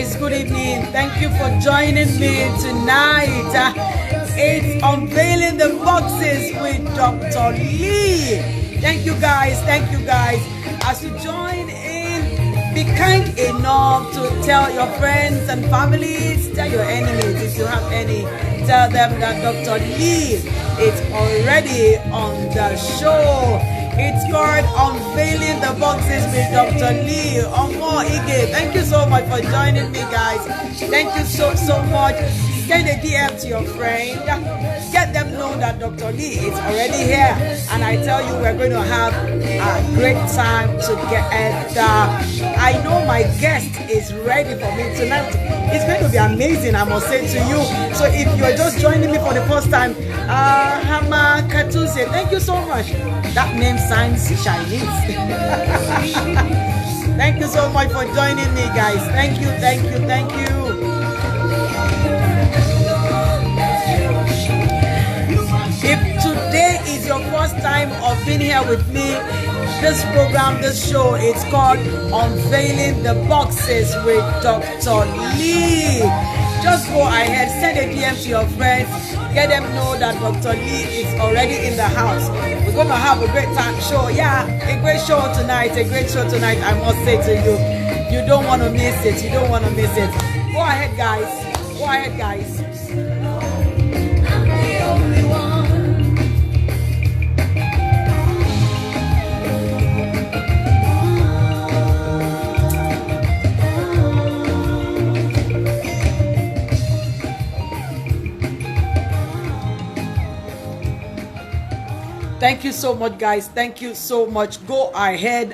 guys, good evening. Thank you for joining me tonight. It's Unveiling the Boxes with Dr. Lee. Thank you guys, as you join in, be kind enough to tell your friends and families, tell your enemies if you have any, tell them that Dr. Lee is already on the show. It's called Unveiling the Boxes with Dr. Lee. Omo Ige, thank you so much for joining me, guys. Thank you so much. Send a DM to your friend. Get them know that Dr. Lee is already here. And I tell you, we're going to have a great time together. I know my guest is ready for me tonight. It's going to be amazing, I must say to you. So if you're just joining me for the first time, Hama Katuse, thank you so much. That name sounds Chinese. Thank you so much for joining me, guys. Thank you. If today is your first time of being here with me, this program, this show, it's called Unveiling the Boxes with Dr. Lee. Just go ahead, send a DM to your friends, get them know that Dr. Lee is already in the house. We're going to have a great time show. Yeah, a great show tonight, I must say to you. You don't want to miss it. Go ahead, guys. Thank you so much, guys. Thank you so much. Go ahead,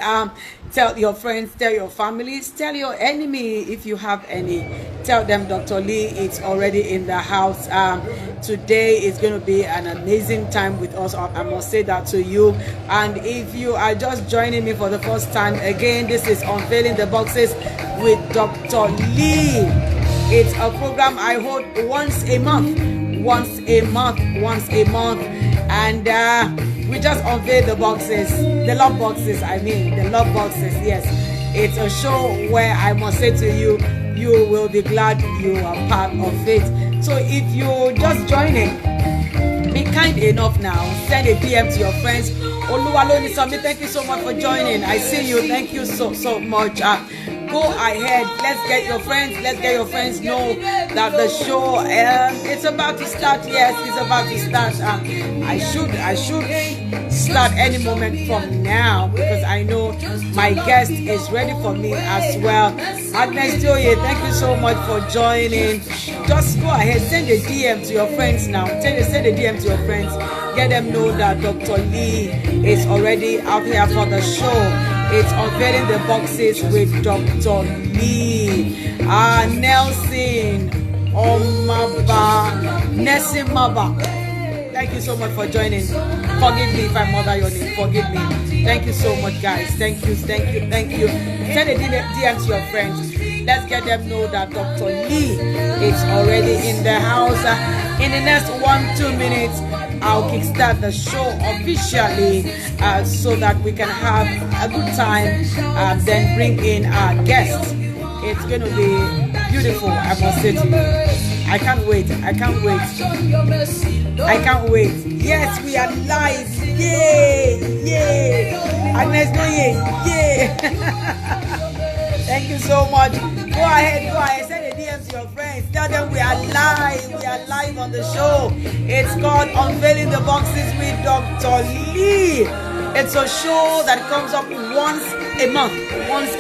tell your friends, tell your families, tell your enemy if you have any. Tell them Dr. Lee is already in the house. Today is going to be an amazing time with us. I must say that to you. And if you are just joining me for the first time, again, this is Unveiling the Boxes with Dr. Lee. It's a program I hold once a month. And we just unveil the boxes, the love boxes, yes. It's a show where I must say to you, you will be glad you are part of it. So if you're just joining, be kind enough now, send a DM to your friends. Oluwaloni, thank you so much for joining. I see you. Thank you so much. Go ahead, let's get your friends know that the show it's about to start. Yes, it's about to start. I should start any moment from now because I know my guest is ready for me as well. Agnes Joye, thank you so much for joining. Just go ahead, send a DM to your friends now. Send a DM to your friends. Get them know that Dr. Lee is already out here for the show. It's Unveiling the Boxes with Dr. Lee. Nelson Omaba Nesimaba. Thank you so much for joining. Forgive me if I murder your name. Forgive me. Thank you so much, guys. Thank you. Send a DM to your friends. Let's get them know that Dr. Lee is already in the house. In the next 1-2 minutes, I'll kickstart the show officially so that we can have a good time, then bring in our guests. It's going to be beautiful, I must say to you. I can't wait. Yes, we are live. Yay. Agnes Noye. Yay. Thank you so much. Go ahead. Send a DM to your friends. Tell them we are live on the show. It's called Unveiling the Boxes with Dr. Lee. It's a show that comes up once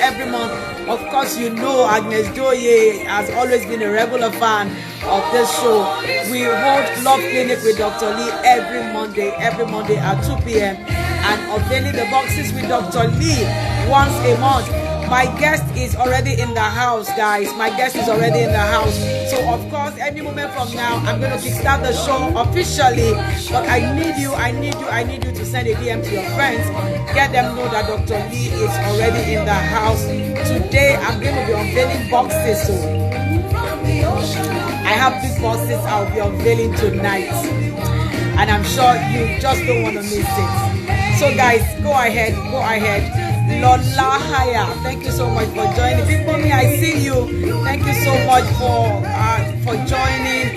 every month. Of course, you know Agnes Doye has always been a regular fan of this show. We hold Love Clinic with Dr. Lee every Monday at 2 p.m. and Unveiling the Boxes with Dr. Lee once a month. My guest is already in the house, guys. So, of course, any moment from now, I'm going to kickstart the show officially. But I need you to send a DM to your friends. Get them know that Dr. Lee is already in the house. Today, I'm going to be unveiling boxes. So, I have big boxes I'll be unveiling tonight. And I'm sure you just don't want to miss it. So, guys, go ahead. Lola Haya, thank you so much for joining. Big Mommy, I see you. Thank you so much for joining.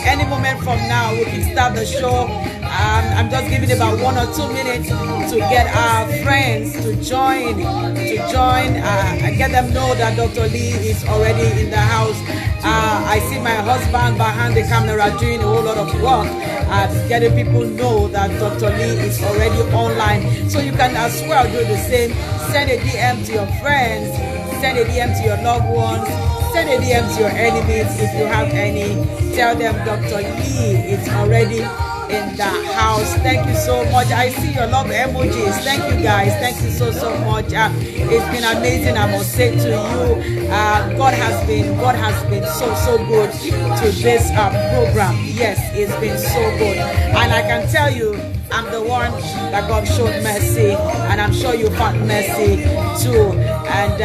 Any moment from now, we can start the show. I'm just giving about 1 or 2 minutes to get our friends to join. And get them know that Dr. Lee is already in the house. I see my husband behind the camera doing a whole lot of work at getting people know that Dr. Lee is already online. So you can as well do the same. Send a DM to your friends, send a DM to your loved ones, send a DM to your enemies if you have any. Tell them Dr. Lee is already in the house. Thank you so much. I see your love emojis. Thank you guys. Thank you so much. It's been amazing. I must say to you, God has been so good to this program. Yes, it's been so good, and I can tell you, I'm the one that God showed mercy, and I'm sure you found mercy too. And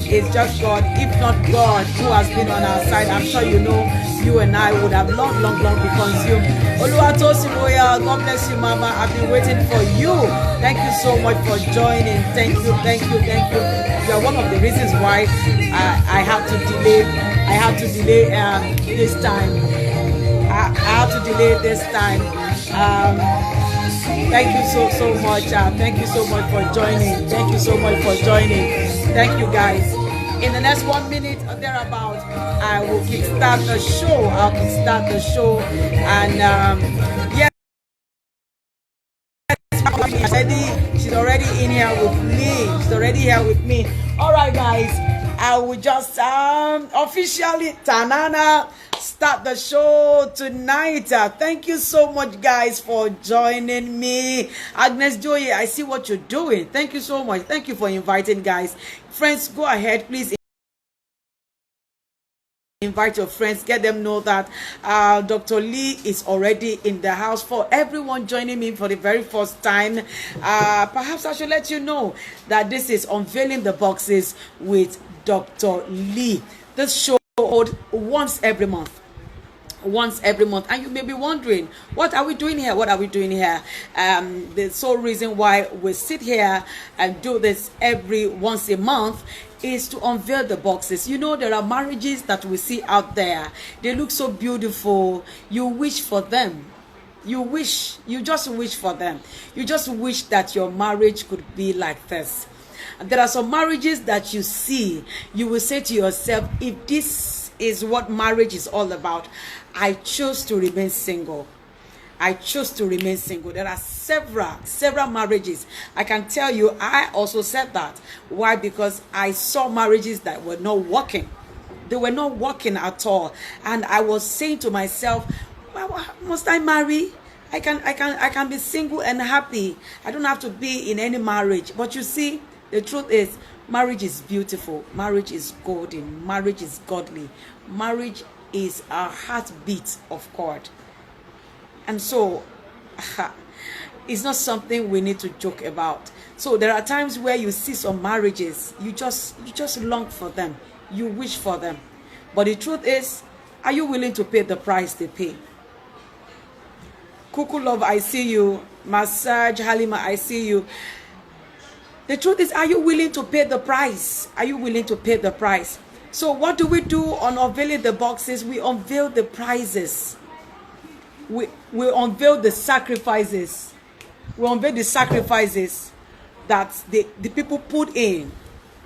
it's just God. If not God who has been on our side, I'm sure you know, you and I would have long been consumed. Oluwatosin, God bless you, Mama. I've been waiting for you. Thank you so much for joining. Thank you. You are one of the reasons why I have to delay. I have to delay this time. I have to delay this time. Thank you so much. Thank you so much for joining. Thank you so much for joining. Thank you guys. In the next 1 minute or thereabout, I will kickstart the show. I'll kickstart the show. And yes, she's already in here with me. She's already here with me. All right, guys. I will just officially start the show tonight. Thank you so much, guys, for joining me. Agnes Joye, I see what you're doing. Thank you so much. Thank you for inviting, guys. Friends, go ahead, please. Invite your friends, get them know that Dr. Lee is already in the house. For everyone joining me for the very first time, perhaps I should let you know that this is Unveiling the Boxes with Dr. Lee. This show once every month. And you may be wondering, what are we doing here? The sole reason why we sit here and do this every once a month is to unveil the boxes. You know, there are marriages that we see out there. They look so beautiful. You wish for them. You just wish for them. You just wish that your marriage could be like this. And there are some marriages that you see, you will say to yourself, if this is what marriage is all about, I chose to remain single. There are several marriages. I can tell you, I also said that. Why? Because I saw marriages that were not working. They were not working at all. And I was saying to myself, well, must I marry? I can be single and happy. I don't have to be in any marriage. But you see, the truth is, marriage is beautiful. Marriage is golden. Marriage is godly. Marriage is a heartbeat of God. And so, it's not something we need to joke about. So there are times where you see some marriages, you just long for them. You wish for them. But the truth is, are you willing to pay the price they pay? Kuku Love, I see you. Massage Halima, I see you. The truth is, are you willing to pay the price? Are you willing to pay the price? So what do we do on Unveiling the Boxes? We unveil the prizes. We unveil the sacrifices. We unveil the sacrifices that the people put in.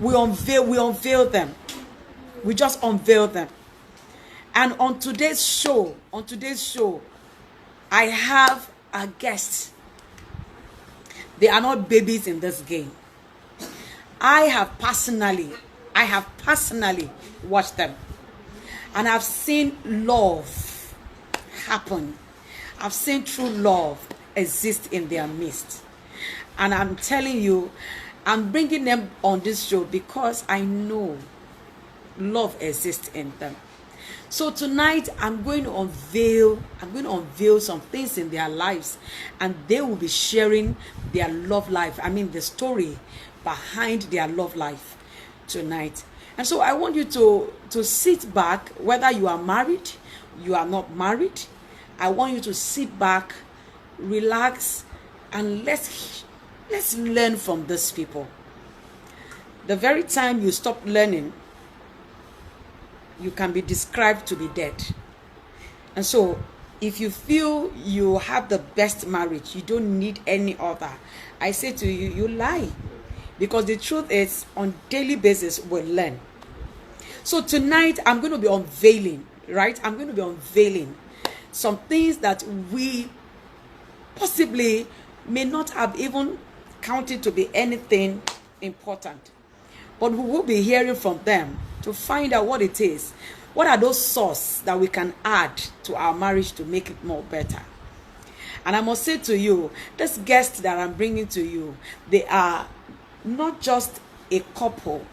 We unveil them. We just unveil them. And on today's show, I have a guest. They are not babies in this game. I have personally watched them, and I've seen love happen. I've seen true love exist in their midst. And I'm telling you, I'm bringing them on this show because I know love exists in them. So tonight I'm going to unveil some things in their lives, and they will be sharing their love life. I mean, the story behind their love life tonight. And so I want you to sit back, whether you are married, you are not married. I want you to sit back, relax, and let's learn from these people. The very time you stop learning, you can be described to be dead. And so, if you feel you have the best marriage, you don't need any other, I say to you, you lie. Because the truth is, on daily basis, we'll learn. So tonight, I'm going to be unveiling, right? I'm going to be unveiling some things that we possibly may not have even counted to be anything important. But we will be hearing from them to find out what it is. What are those sources that we can add to our marriage to make it more better? And I must say to you, this guest that I'm bringing to you, they are not just a couple.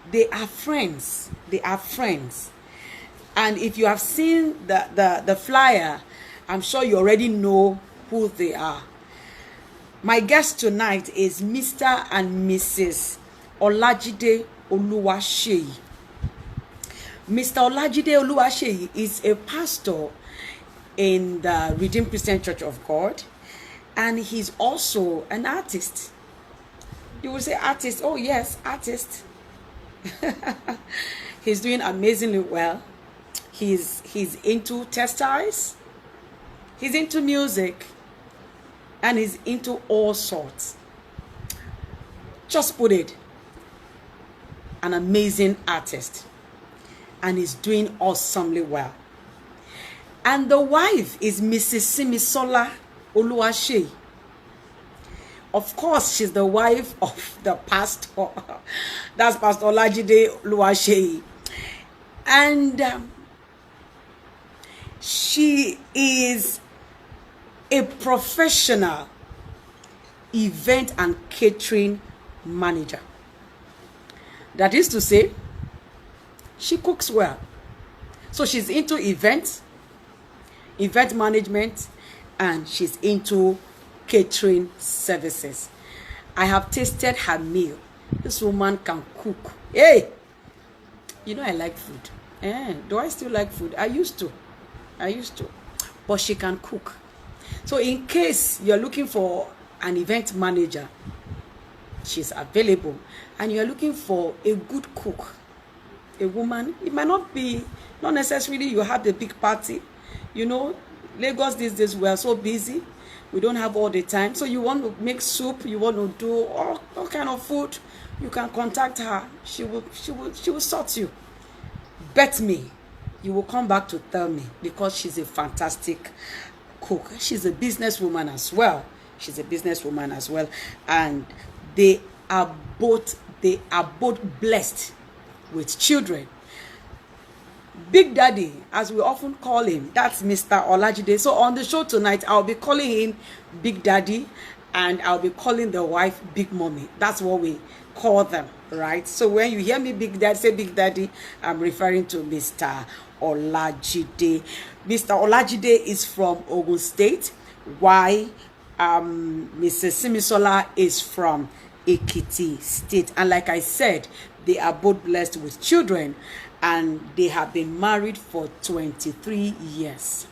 They are friends. They are friends. And if you have seen the flyer, I'm sure you already know who they are. My guest tonight is Mr. and Mrs. Olajide Oluwaseyi. Mr. Olajide Oluwaseyi is a pastor in the Redeemed Christian Church of God, and he's also an artist. You will say artist. Oh yes, artist. He's doing amazingly well. He's into textiles, he's into music, and he's into all sorts. Just put it, an amazing artist, and he's doing awesomely well. And the wife is Mrs. Simisola Oluwaseyi. Of course, she's the wife of the pastor. That's Pastor Olajide Oluwaseyi. And she is a professional event and catering manager. That is to say, she cooks well. So she's into event management, and she's into catering services. I have tasted her meal. This woman can cook. Hey, you know I like food. Do I still like food? I used to, but she can cook. So in case you're looking for an event manager, she's available. And you're looking for a good cook, a woman. It might not necessarily you have the big party. You know, Lagos these days we are so busy. We don't have all the time. So you want to make soup, you want to do all kind of food, you can contact her. She will sort you. Bet me, you will come back to tell me, because she's a fantastic cook. She's a businesswoman as well. And they are both blessed with children. Big Daddy, as we often call him, that's Mr. Olajide. So on the show tonight, I'll be calling him Big Daddy, and I'll be calling the wife Big Mommy. That's what we call them, right? So when you hear me Big Daddy, say Big Daddy, I'm referring to Mr. Olajide. Mr. Olajide is from Ogun State. Why? Mrs. Simisola is from Ekiti State. And like I said, they are both blessed with children, and they have been married for 23 years.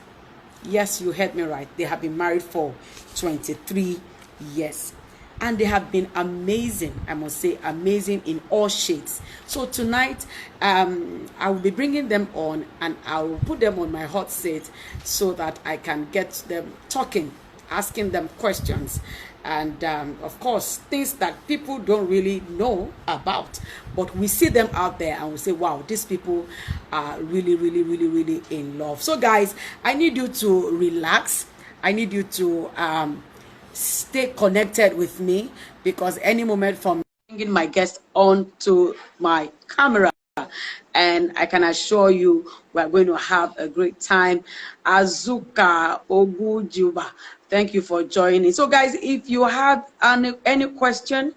Yes, you heard me right. They have been married for 23 years. And they have been amazing, I must say, amazing in all shades. So tonight, I will be bringing them on, and I will put them on my hot seat so that I can get them talking, asking them questions. And of course, things that people don't really know about, but we see them out there and we say, wow, these people are really, really, really, really in love. So guys, I need you to relax. I need you to stay connected with me, because any moment from bringing my guest onto my camera, and I can assure you we're going to have a great time. Azuka Ogujuba, thank you for joining. So guys, if you have any question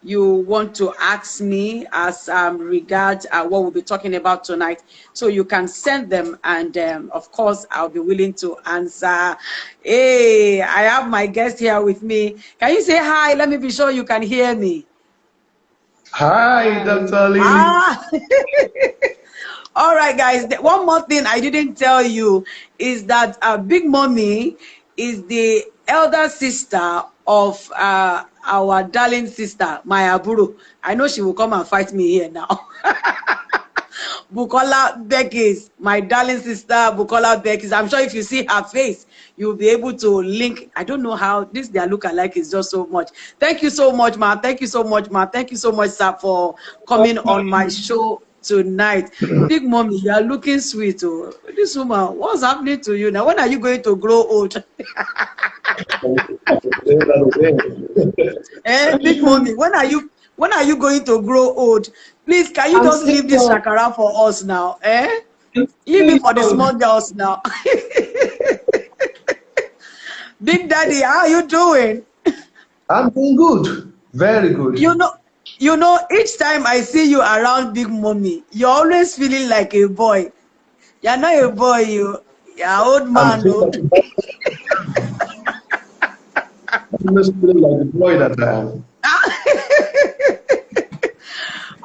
you want to ask me as regards what we'll be talking about tonight, so you can send them, and of course I'll be willing to answer. Hey, I have my guest here with me. Can you say hi? Let me be sure you can hear me. Hi, DR.LEE. All right, guys. One more thing I didn't tell you is that Big Mommy is the elder sister of our darling sister, my Aburu. I know she will come and fight me here now. Bukola Beckis, my darling sister, Bukola Beckis. I'm sure if you see her face, you'll be able to link. I don't know how this their look alike is just so much. Thank you so much, ma. Thank you so much, ma. Thank you so much, sir, for coming on my show tonight. Big mommy, you are looking sweet. Oh, this woman, what's happening to you now? When are you going to grow old? Big mommy, when are you going to grow old? Please, can you just leave this shakara for us now? Leave it for the small girls now. Big Daddy, how are you doing? I'm doing good. Very good. You know, each time I see you around Big Mommy, you're always feeling like a boy. You're not a boy, you're an old man. I'm always feeling like the boy that I am.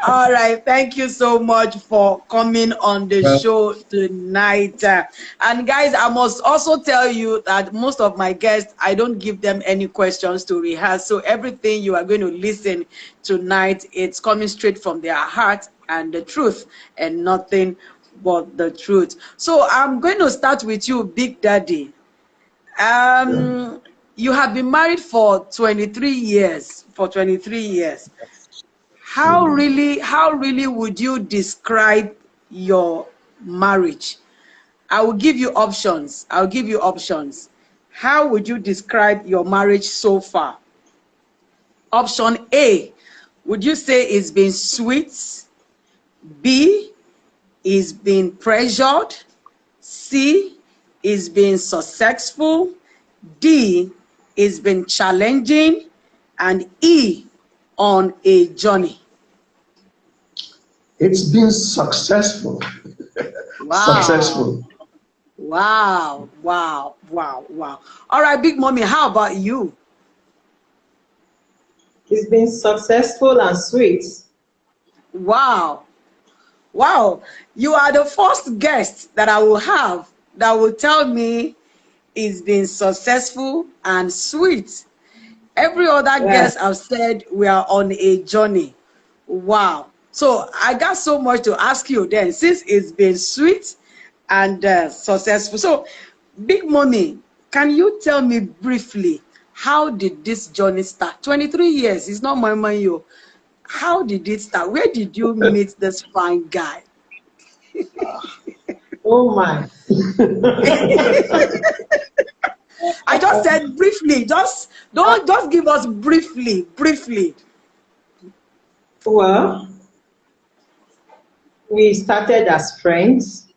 All right, thank you so much for coming on the show tonight. And guys, I must also tell you that most of my guests, I don't give them any questions to rehearse. So everything you are going to listen tonight, it's coming straight from their heart and the truth, and nothing but the truth. So I'm going to start with you, Big Daddy. You have been married for 23 years. How really would you describe your marriage? I will give you options. How would you describe your marriage so far? Option A, would you say it's been sweet? B, it's been pressured? C, it's been successful? D, it's been challenging? And E, on a journey? It's been successful. Wow. Successful. Wow. All right, Big Mommy, how about you? It's been successful and sweet. Wow. You are the first guest that I will have that will tell me it's been successful and sweet. Every other guest I've said we are on a journey. Wow. So I got so much to ask you then, since it's been sweet and successful. So, Big Mommy, can you tell me briefly, how did this journey start? 23 years, it's not my money. How did it start? Where did you meet this fine guy? Oh my. I just said briefly, just give us briefly. Well, we started as friends.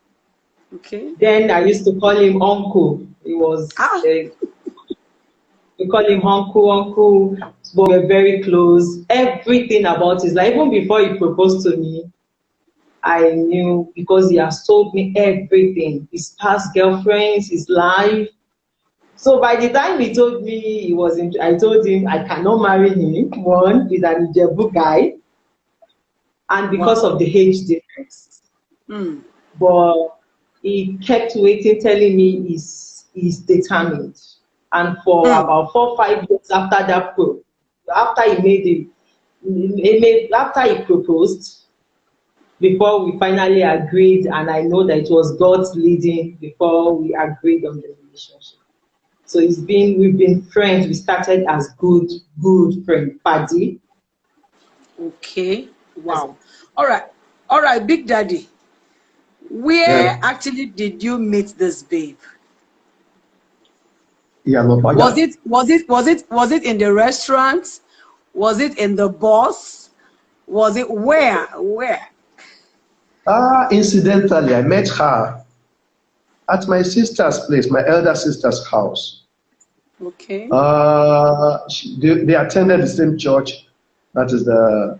Okay. Then I used to call him uncle. He was we call him uncle, but we're very close. Everything about his life, even before he proposed to me, I knew, because he has told me everything. His past girlfriends, his life. So by the time he told me I told him I cannot marry him. One, he's an Ijebu guy, and because of the age difference. But he kept waiting, telling me he's determined. And for about 4 or 5 years after that, after he proposed, before we finally agreed, and I know that it was God's leading before we agreed on the relationship. So we've been friends. We started as good friends, buddy. Okay. Wow. All right, Big Daddy. Where actually did you meet this babe? Yeah, was it in the restaurant? Was it in the bus? Was it where? Incidentally, I met her at my sister's place, my elder sister's house. Okay. They attended the same church, that is the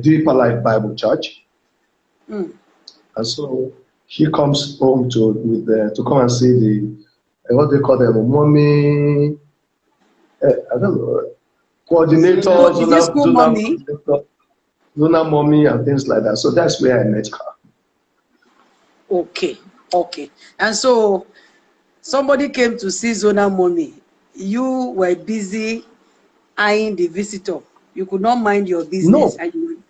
Deeper Life Bible Church. And so he comes home to come and see the what they call them, mommy. I don't know, coordinators, Luna mommy, and things like that. So that's where I met her. Okay. And so somebody came to see Zona mommy. You were busy eyeing the visitor. You could not mind your business. No, And you,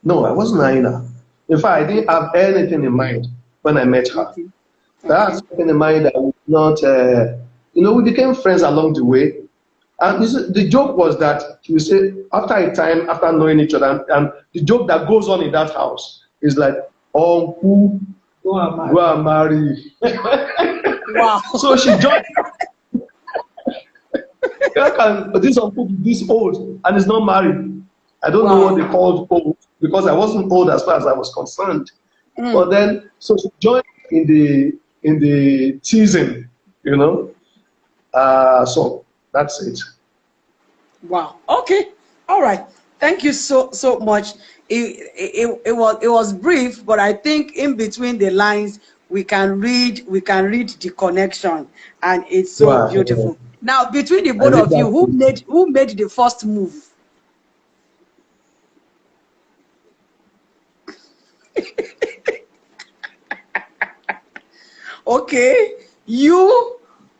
no, I wasn't eyeing her. In fact, I didn't have anything in mind when I met her. okay. I had Okay. something in mind that would not, we became friends along the way. And the joke was that she would say, after a time, after knowing each other, and the joke that goes on in that house is like, Uncle, go and marry. Wow. So she joined. But this uncle be this old and is not married. I don't know what they called old because I wasn't old as far as I was concerned. But then, so she joined in the teasing, So that's it. Wow. Okay. All right. Thank you so much. It was brief, but I think in between the lines we can read the connection, and it's so Wow. beautiful. Now, between the I both read of you, that. who made the first move? Okay, you.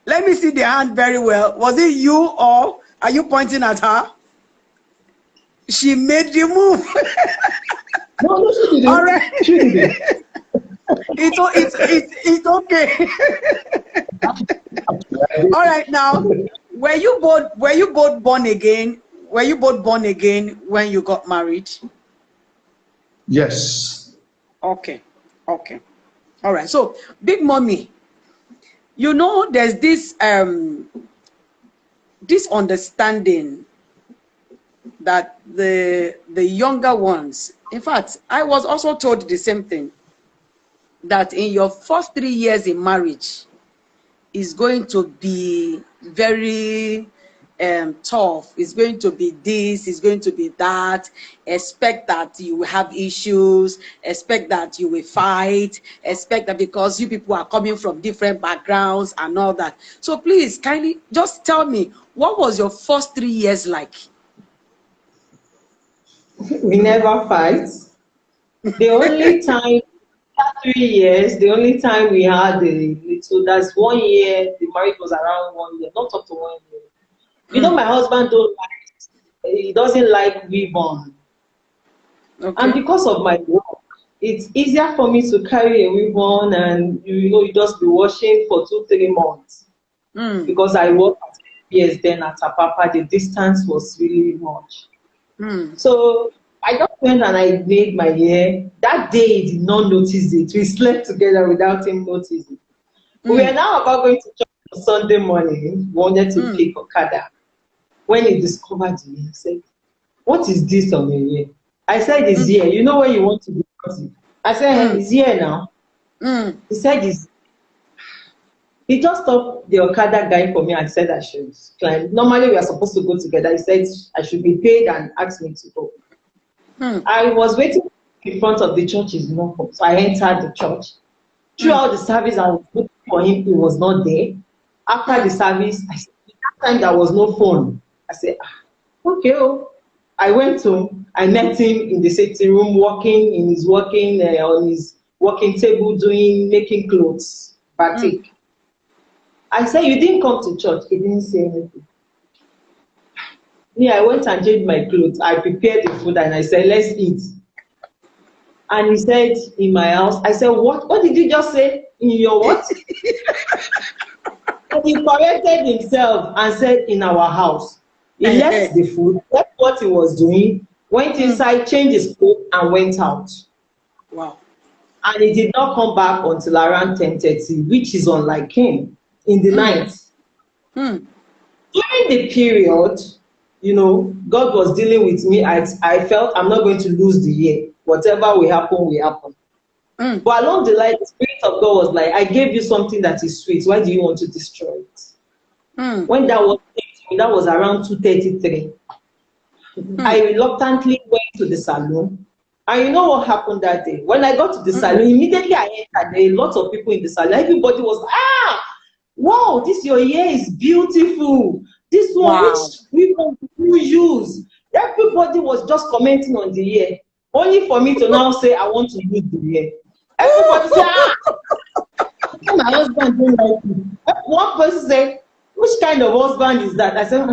Let me see the hand very well. Was it you, or are you pointing at her? She made the move. No, she didn't. All right. She didn't. It's okay. All right, now, were you both born again? Were you both born again when you got married? Yes. Okay. Okay. All right. So, Big Mommy, there's this understanding that the younger ones, in fact, I was also told the same thing, that in your first 3 years in marriage is going to be very tough. It's going to be this, it's going to be that. Expect that you will have issues, expect that you will fight, expect that because you people are coming from different backgrounds and all that. So please kindly just tell me, what was your first 3 years like? We never fight. The only time, 3 years, the only time we had a little, that's 1 year, the marriage was around 1 year, not up to 1 year. My husband he doesn't like weave-on. Okay. And because of my work, it's easier for me to carry a weave-on and, you just be washing for 2-3 months. Because I worked at years then at Apapa, the distance was really much. So I just went and I made my hair. That day he did not notice it. We slept together without him noticing. We were now about going to church on Sunday morning. We wanted to pick Okada. When he discovered me, he said, "What is this on your hair?" I said, "It's here." You know when you want to be naughty? I said, "It's here now." He said, "It's..." He just stopped the Okada guy for me and said I should climb. Normally we are supposed to go together. He said I should be paid and asked me to go. I was waiting in front of the church, is not come. So I entered the church. Throughout the service, I was looking for him. He was not there. After the service, that time there was no phone. I said, okay. I went home. I met him in the sitting room, working in his on his working table, making clothes, batik. I said, "You didn't come to church." He didn't say anything. I went and changed my clothes. I prepared the food and I said, "Let's eat." And he said, "In my house." I said, "What? What did you just say? In your what?" And he corrected himself and said, "In our house." He left the food, left what he was doing, went inside, changed his clothes, and went out. Wow. And he did not come back until around 10:30, which is unlike him, in the night. During the period, God was dealing with me. I felt I'm not going to lose the year. Whatever will happen, will happen. But along the line, the Spirit of God was like, "I gave you something that is sweet. Why do you want to destroy it?" When that was around 2:33. I reluctantly went to the salon. And you know what happened that day? When I got to the salon, immediately I entered. There were lots of people in the salon. Everybody was, "Wow, your hair is beautiful. This one, which one do you use?" Everybody was just commenting on the hair. Only for me to now say, "I want to use the hair." Everybody said, my husband don't like me. One person said, which kind of husband is that? I said,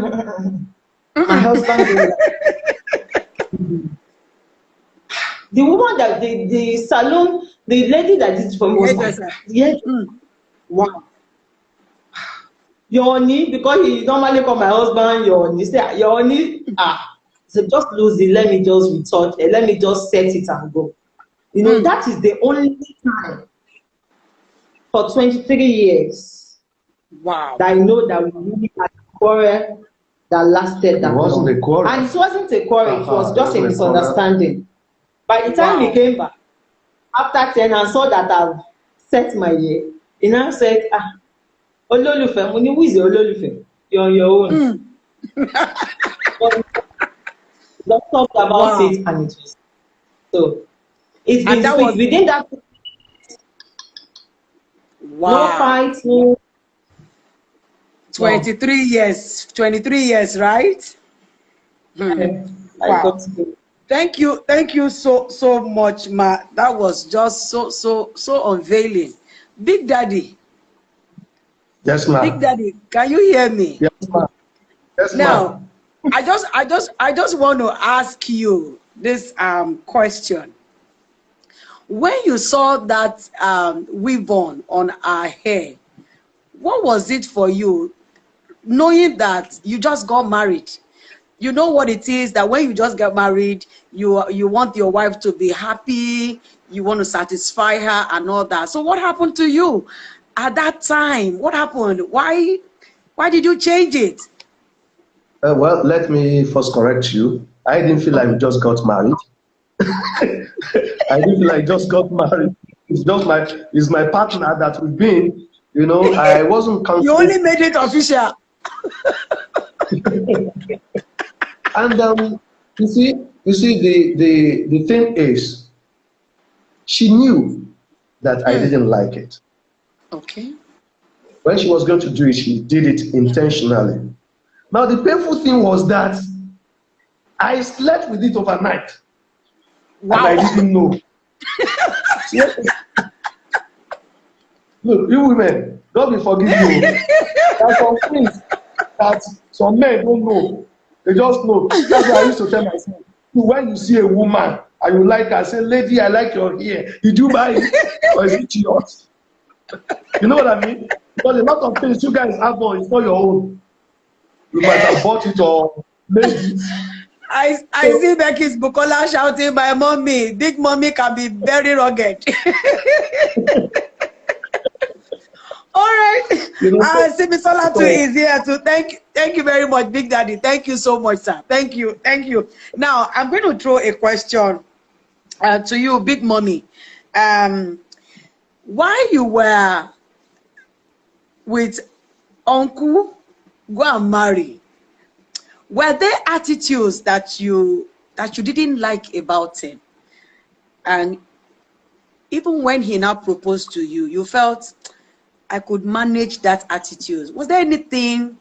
my husband don't like me. The woman that the salon, the lady that did it for me was like, yeah, wow. Yoni, because he normally call my husband Yoni. Say, Yoni, so just lose it, let me just retouch it, let me just set it and go. You know, that is the only time for 23 years that I know that we really had a quarrel that lasted that long. It wasn't a quarrel. And it wasn't a quarrel, it was just a misunderstanding. By the time he came back, after 10 and saw that I've set my year, he now said, Ololufe, who is your Ololufe? You're on your own. Let's talk about it, and it was so. It's been that was within that. No fights, no. 23 years, 23 years, right? Wow. Thank you so much, Ma. That was just so unveiling. Big Daddy. Yes, ma'am. Big Daddy, can you hear me? Yes, ma'am. Yes, now, I just want to ask you this question. When you saw that weave on our hair, what was it for you, knowing that you just got married? You know what it is that when you just get married, you want your wife to be happy, you want to satisfy her and all that. So what happened to you at that time? What happened? Why did you change it? Well, let me first correct you. I didn't feel like we just got married. I didn't feel like I just got married. It's my partner that we've been. You know, I wasn't confident. You only made it official. And you see, the thing is, she knew that I didn't like it. Okay. When she was going to do it, she did it intentionally. Now, the painful thing was that I slept with it overnight. Wow. And I didn't know. Look, you women, don't be forgiving me. There are some things that some men don't know. They just know. That's why I used to tell myself, when you see a woman and you like her, say, lady, I like your hair. Did you buy it or is it yours? You know what I mean? Because a lot of things you guys have on, it's not your own. You might have bought it or made it. I see Becky's Bukola shouting, my mommy, big mommy can be very rugged. All right. Simisola too is here too. Thank you very much, Big Daddy. Thank you so much, sir. Thank you. Now I'm going to throw a question to you, Big Mommy. While you were with Uncle, go and marry, were there attitudes that you didn't like about him? And even when he now proposed to you, you felt, I could manage that attitude. Was there anything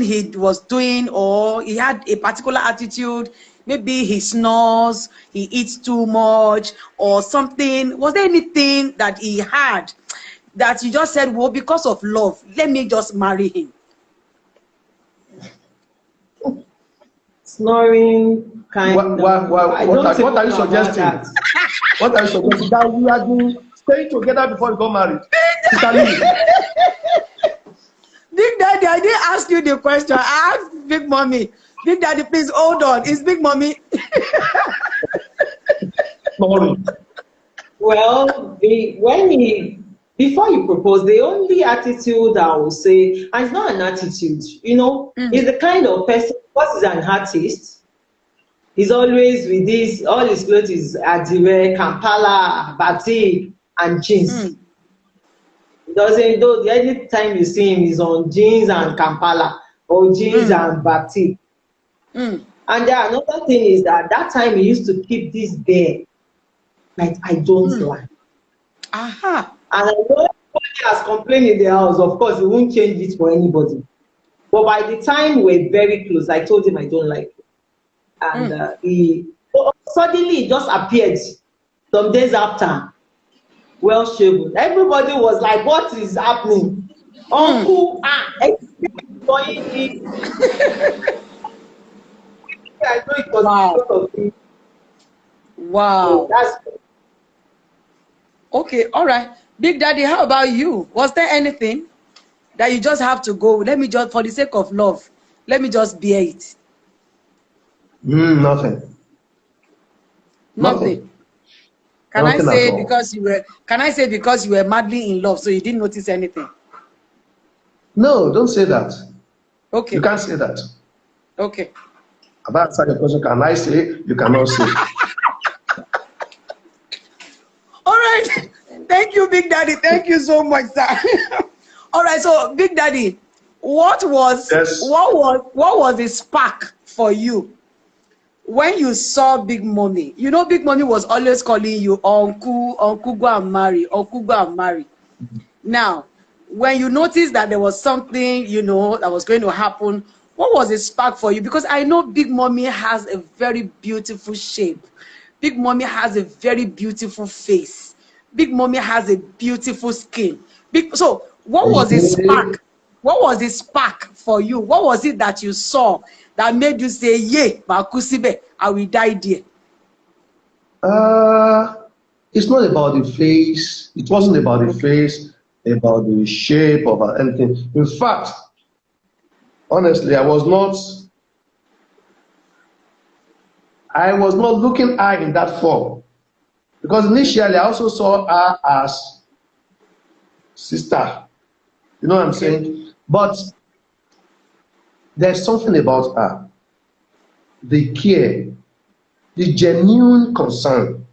he was doing, or he had a particular attitude? Maybe he snores, he eats too much, or something. Was there anything that he had that you just said, well, because of love, let me just marry him? Snoring, kind what are you suggesting? What are you suggesting? That we are doing staying together before we got married. Big Daddy, I didn't ask you the question. I asked Big Mommy. Big Daddy, please hold on. It's Big Mommy. Well, before you propose, the only attitude I will say, and it's not an attitude, you know, is the kind of person, because he's an artist, he's always with this, all his clothes is Adire, Kampala, batik, and jeans. He doesn't do, any time you see him, he's on jeans and Kampala, or jeans and batik. And another thing is that time he used to keep this bear, like, I don't like. Aha. And I know he has complained in the house, of course, he won't change it for anybody. But by the time we're very close, I told him I don't like it. And he suddenly just appeared some days after. well shaven. Everybody was like, what is happening? Uncle, enjoying it. I know it was Wow. because of me. So Wow. that's Okay, all right. Big Daddy, how about you? Was there anything that you just have to go? Let me just, for the sake of love, let me just bear it. Nothing. Nothing. Nothing. Can I Nothing at say all. because you were, can I say because you were madly in love, so you didn't notice anything? No, don't say that. You Okay. can't say that. Okay. About answered your question, can I say? You cannot say. All right. Thank you, Big Daddy. Thank you so much, sir. All right. So, Big Daddy, what was Yes. the spark for you when you saw Big Mommy? You know, Big Mommy was always calling you uncle, uncle, go and marry, uncle, go and marry. Now, when you noticed that there was something, you know, that was going to happen, what was the spark for you? Because I know Big Mommy has a very beautiful shape. Big Mommy has a very beautiful face. Big Mommy has a beautiful skin. So, what was the Okay. spark? What was the spark for you? What was it that you saw that made you say, "Yay, Makusibe, I will die there"? Uh, it's not about the face. It wasn't about the Okay. face, about the shape of anything. In fact, honestly, I was not looking her in that form because initially I also saw her as sister. You know what I'm Okay. saying? But there's something about her, the care, the genuine concern.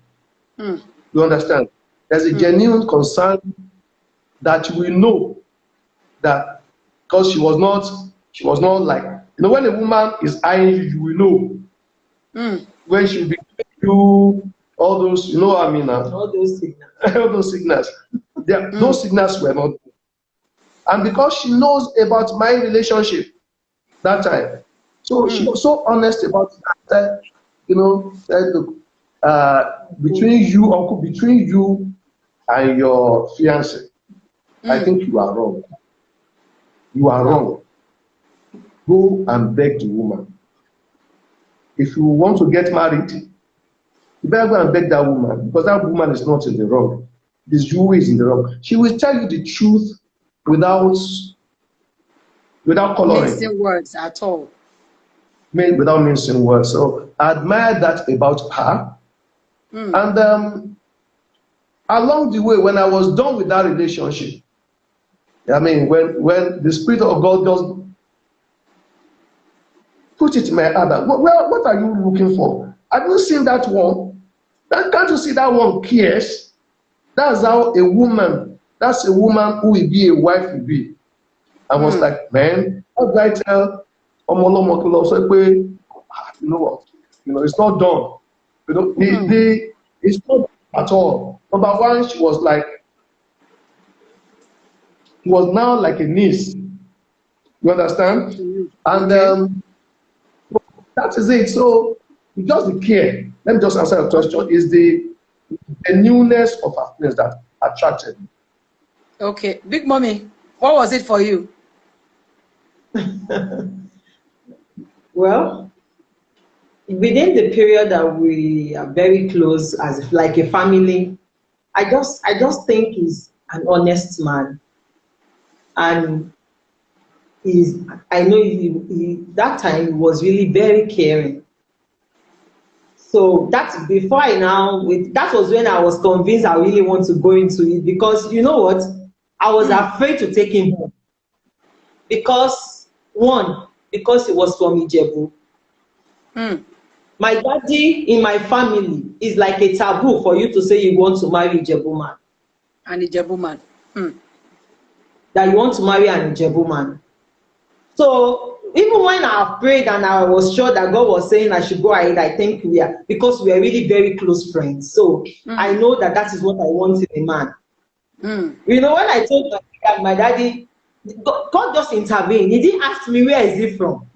Mm. You understand? There's a Mm. genuine concern that you will know that because she was not like, when a woman is eyeing you, you will know Mm. when she'll be giving you all those, you know what I mean now, all those signals. all those signals. Mm. Those signals were not there. And because she knows about my relationship that time, so she Mm. was so honest about that. Said, look, between you, uncle, between you and your fiance, I Mm. think you are wrong. You are Wow. wrong. Go and beg the woman. If you want to get married, you better go and beg that woman because that woman is not in the wrong. This you is in the wrong. She will tell you the truth without coloring, Mincing words at all. without mincing words. So I admire that about her. Mm. And along the way, when I was done with that relationship, I mean, when the Spirit of God just put it in my heart, that, well, what are you looking for? Have you seen that one? Can't you see that one cares? That's a woman who will be a wife will be. I was Mm. like, man, how do I tell Omolomo to love say pé, you know what? It's not done. Mm. It's not at all. Number one, she was now like a niece. You understand? To you. And Okay. that is it. So just the care. Let me just answer your question. Okay. Is the newness of her place that attracted me. Okay. Big Mommy, what was it for you? Well, within the period that we are very close as like a family, I just think he's an honest man, and he's I know he that time he was really very caring. So that's before that was when I was convinced I really want to go into it, because you know what, I was Mm. afraid to take him home because he was from Ijebu. Mm. My daddy in my family is like a taboo for you to say you want to marry Ijebu man, And Ijebu man. Mm. that you want to marry an Ijebu man. So even when I prayed and I was sure that God was saying I should go ahead, I think because we are really very close friends. So I Mm. know that is what I want in a man. Mm. You know, when I told my daddy, God just intervened. He didn't ask me where is he from.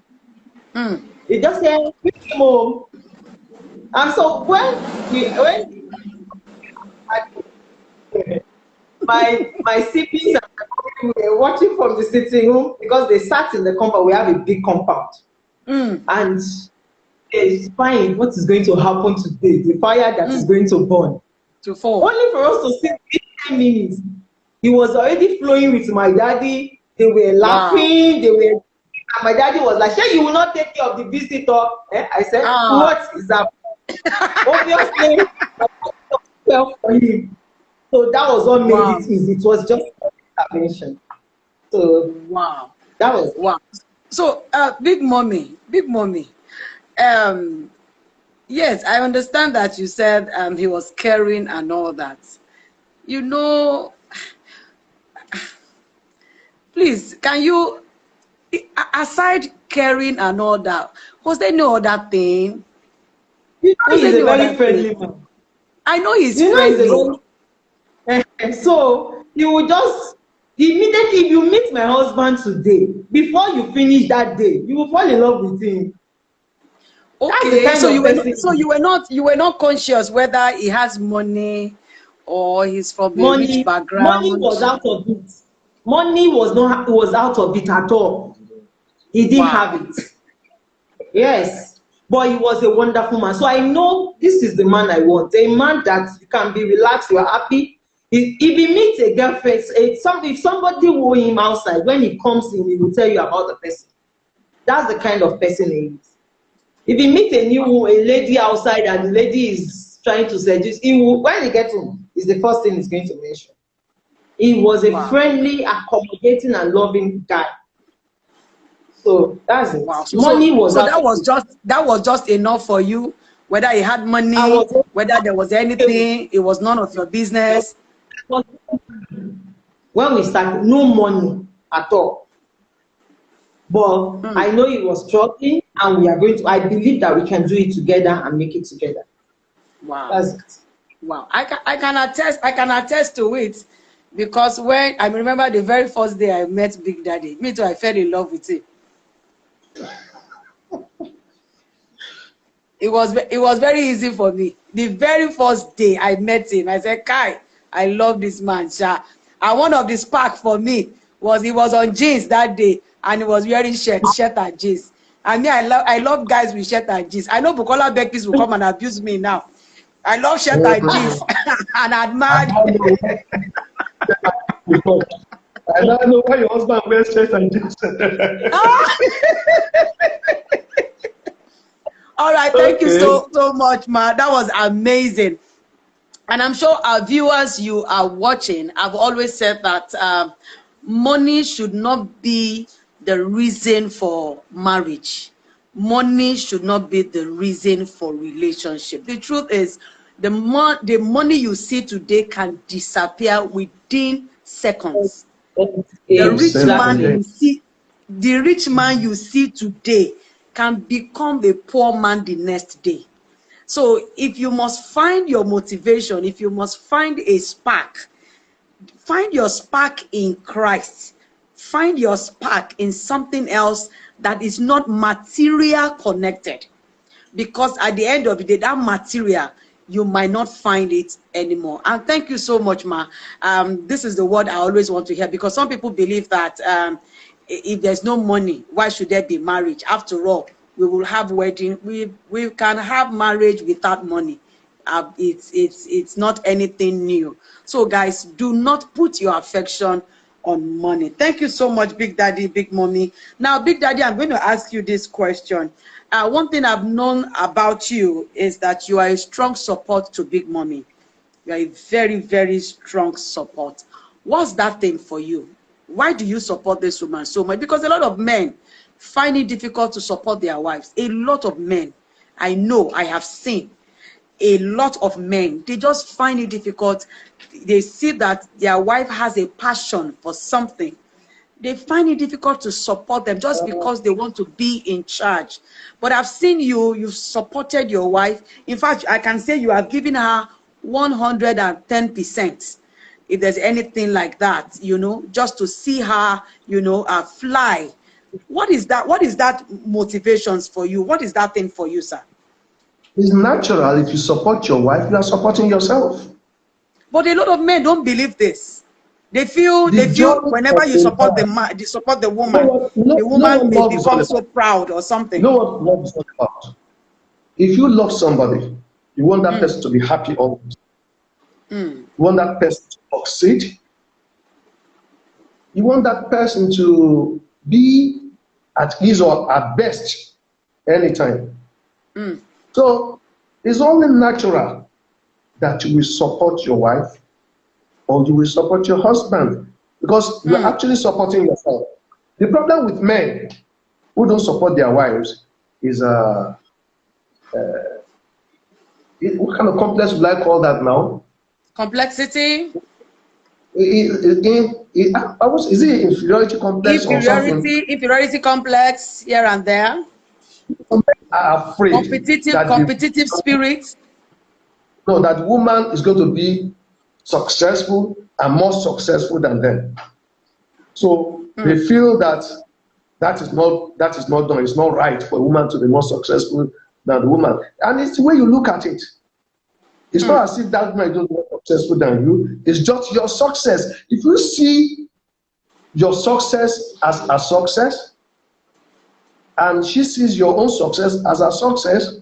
Mm. He just said, bring him home. And so when my siblings and my mom were watching from the sitting room because they sat in the compound. We have a big compound. And it's fine. What is going to happen today? The fire that is going to burn. To fall. Only for us to sit 10 minutes. He was already flowing with my daddy. They were laughing. They were. And my daddy was like, "Sure, you will not take care of the visitor." I said, "What is that?" Obviously, for him. So that was what made it easy. It was just intervention. So that was So big mommy. Yes, I understand that you said he was caring and all that. You know, please, can you, aside caring and all that, was there no other thing? You know, he's a very friendly man. I know he's friendly. So you will just immediately, if you meet my husband today, before you finish that day, you will fall in love with him. Okay, so you were not conscious whether he has money or he's from a rich background. Money was out of it. Money was out of it at all. He didn't have it. Yes, but he was a wonderful man. So I know this is the man I want. A man that you can be relaxed, you are happy. If he meets a girlfriend, if somebody woo him outside, when he comes in, he will tell you about the person. That's the kind of person he is. If he meets a lady outside and the lady is trying to seduce, when he gets home, it's the first thing he's going to mention. He was a friendly, accommodating, and loving guy. So that's it. Money was that was just enough for you. Whether he had money, whether there was anything, it was none of your business. When we started, no money at all. But I know he was struggling, and we are going to. I believe that we can do it together and make it together. Wow, that's it. Wow, I can attest to it, because when I remember the very first day I met Big Daddy, me too, I fell in love with him. It was very easy for me. The very first day I met him, I said, "Kai, I love this man, Sha." And one of the spark for me was he was on jeans that day, and he was wearing shirt and jeans. And me, I love guys with shirt and jeans. I know Bukola Beckis will come and abuse me now. I love shirt and jeans and admire. I don't know why your husband wears shirt and jeans. All right, thank you so much, ma. That was amazing. And I'm sure our viewers, you are watching. I've always said that money should not be the reason for marriage. Money should not be the reason for relationship. The truth is, the money you see today can disappear within seconds. The rich man you see today can become a poor man the next day. So if you must find your motivation, if you must find a spark, find your spark in Christ. Find your spark in something else that is not material connected. Because at the end of the day, that material, you might not find it anymore. And thank you so much, ma. This is the word I always want to hear, because some people believe that if there's no money, why should there be marriage? After all, we will have wedding. We can have marriage without money. It's not anything new. So guys, do not put your affection on money. Thank you so much, Big Daddy, Big Mommy. Now, Big Daddy, I'm going to ask you this question. One thing I've known about you is that you are a strong support to Big Mommy. You are a very, very strong support. What's that thing for you? Why do you support this woman so much? Because a lot of men find it difficult to support their wives. A lot of men, I know, I have seen a lot of men, they just find it difficult. They see that their wife has a passion for something. They find it difficult to support them just because they want to be in charge. But I've seen you've supported your wife. In fact, I can say you have given her 110%. If there's anything like that, you know, just to see her, you know, fly. What is that? What is that motivations for you? What is that thing for you, sir? It's natural. If you support your wife, you are supporting yourself. But a lot of men don't believe this. They feel joy whenever of you a support the man. man, you support the You know woman, what? the You know woman what may love is all become so about. proud or You something. know what love is all about. If you love somebody, you want that person to be happy always. You want that person to succeed. You want that person to be at his or at best anytime. So it's only natural that you will support your wife or you will support your husband because you are actually supporting yourself. The problem with men who don't support their wives is what kind of complex would I call that now? Complexity, Is it inferiority complex or something? inferiority complex here and there, Some men are afraid that competitive spirit. that the woman is going to be successful and more successful than them. So they feel that that is not done. It's not right for a woman to be more successful than the woman. And it's the way you look at it. It's not as if that woman is not more successful than you. It's just your success. If you see your success as a success, and she sees your own success as a success,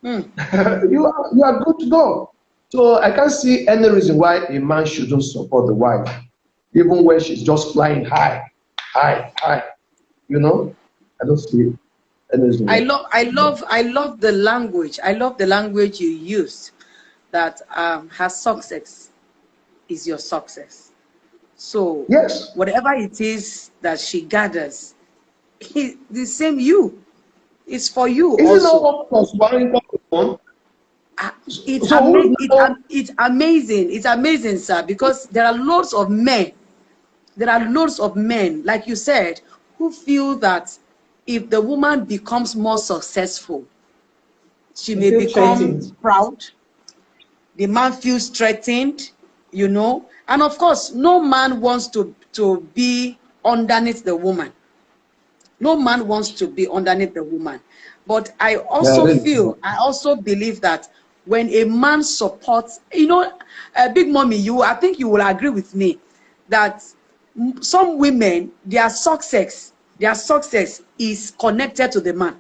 you are good to go. So I can't see any reason why a man shouldn't support the wife, even when she's just flying high. You know, I don't see any reason why. I love the language. I love the language you used. That her success is your success. So Yes. whatever it is that she gathers, the same you. It's for you Is it not also. 1 + 1 = 1? So It's amazing. It's amazing, sir, because there are loads of men. There are loads of men, like you said, who feel that if the woman becomes more successful, she You may feel become threatened. proud. The man feels threatened, you know. And of course, no man wants to be underneath the woman. No man wants to be underneath the woman. But I also believe that when a man supports, Big Mommy, I think you will agree with me that some women, their success is connected to the man.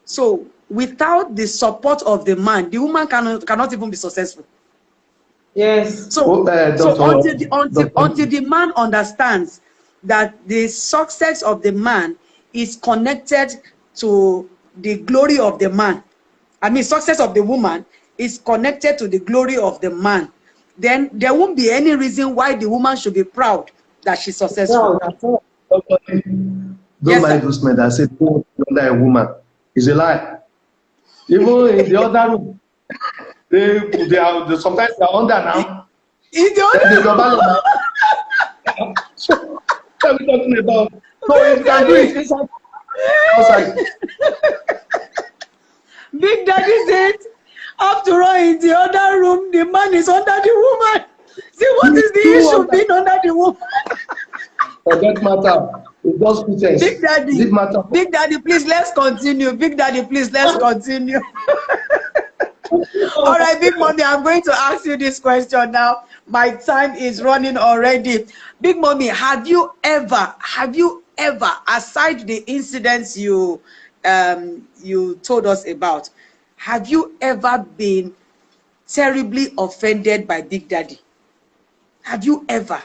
So without the support of the man, the woman cannot even be successful. Yes. So until Doctor, the man understands that the success of the man is connected to the glory of the man, I mean success of the woman is connected to the glory of the man, then there won't be any reason why the woman should be proud that she's successful. No, that's all. don't Yes, mind sir. those men that say don't be under a woman. It's a lie. Even in the other room, sometimes they are under now. In the Then they other double now. So what are we talking about? So if you can do it inside, outside. Big Daddy said, after all, in the other room, the man is under the woman. See, what is the issue being under the woman? Forget matter. It's just pretense. Big Daddy, please, let's continue. Big Daddy, please, let's continue. All right, Big Mommy, I'm going to ask you this question now. My time is running already. Big Mommy, have you ever, aside the incidents you told us about, have you ever been terribly offended by Big Daddy? Have you ever?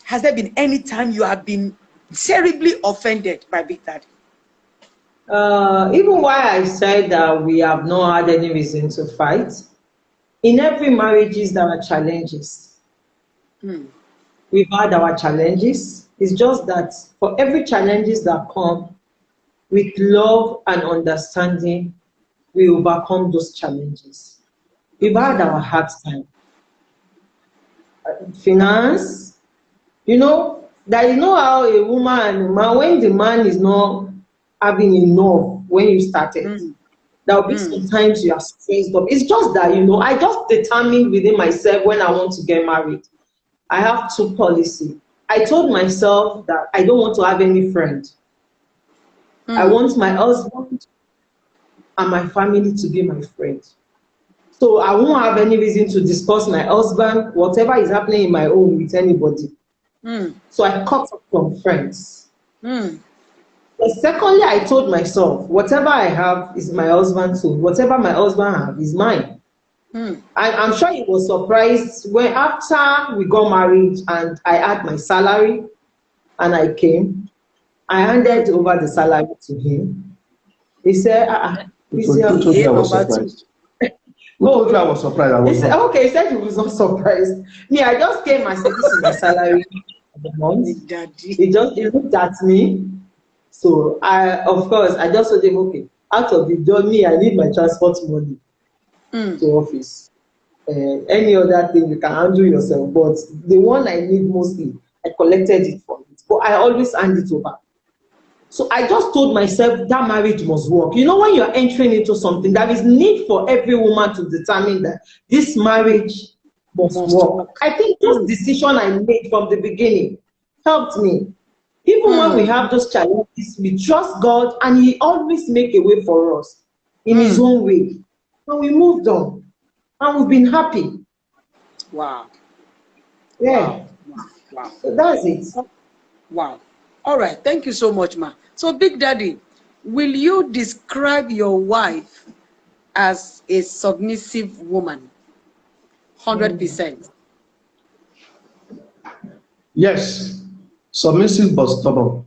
Has there been any time you have been terribly offended by Big Daddy? Even why I said that we have not had any reason to fight, in every marriages there are challenges. We've had our challenges. It's just that for every challenges that come, with love and understanding, we overcome those challenges. We've had our hard time. Finance, that how a woman and a man, when the man is not having enough when you started, there will be sometimes you are stressed up. It's just that, I just determined within myself when I want to get married. I have two policies. I told myself that I don't want to have any friend. I want my husband and my family to be my friend. So I won't have any reason to discuss my husband, whatever is happening in my home with anybody. So I cut off from friends. But secondly, I told myself, whatever I have is my husband's own. Whatever my husband have is mine. I'm sure he was surprised when after we got married and I had my salary and I came, I handed over the salary to him. He said, Who told you I was surprised? Who told you I was surprised? I was said, okay, he said he was not surprised. Me, I just came and said, this is my salary for the month. He looked at me. So of course, I just told him, okay, out of the job, me, I need my transport money to office. Any other thing you can handle yourself, but the one I need mostly, I collected it from it. But I always hand it over. So I just told myself that marriage must work. You know, when you're entering into something, there is need for every woman to determine that this marriage must work. I think this decision I made from the beginning helped me. Even when we have those challenges, we trust God and He always make a way for us in His own way. And we moved on and we've been happy. Wow. Yeah. Wow. So that's it. Wow. All right. Thank you so much, ma. So, Big Daddy, will you describe your wife as a submissive woman? 100%. Yes. Submissive but stubborn.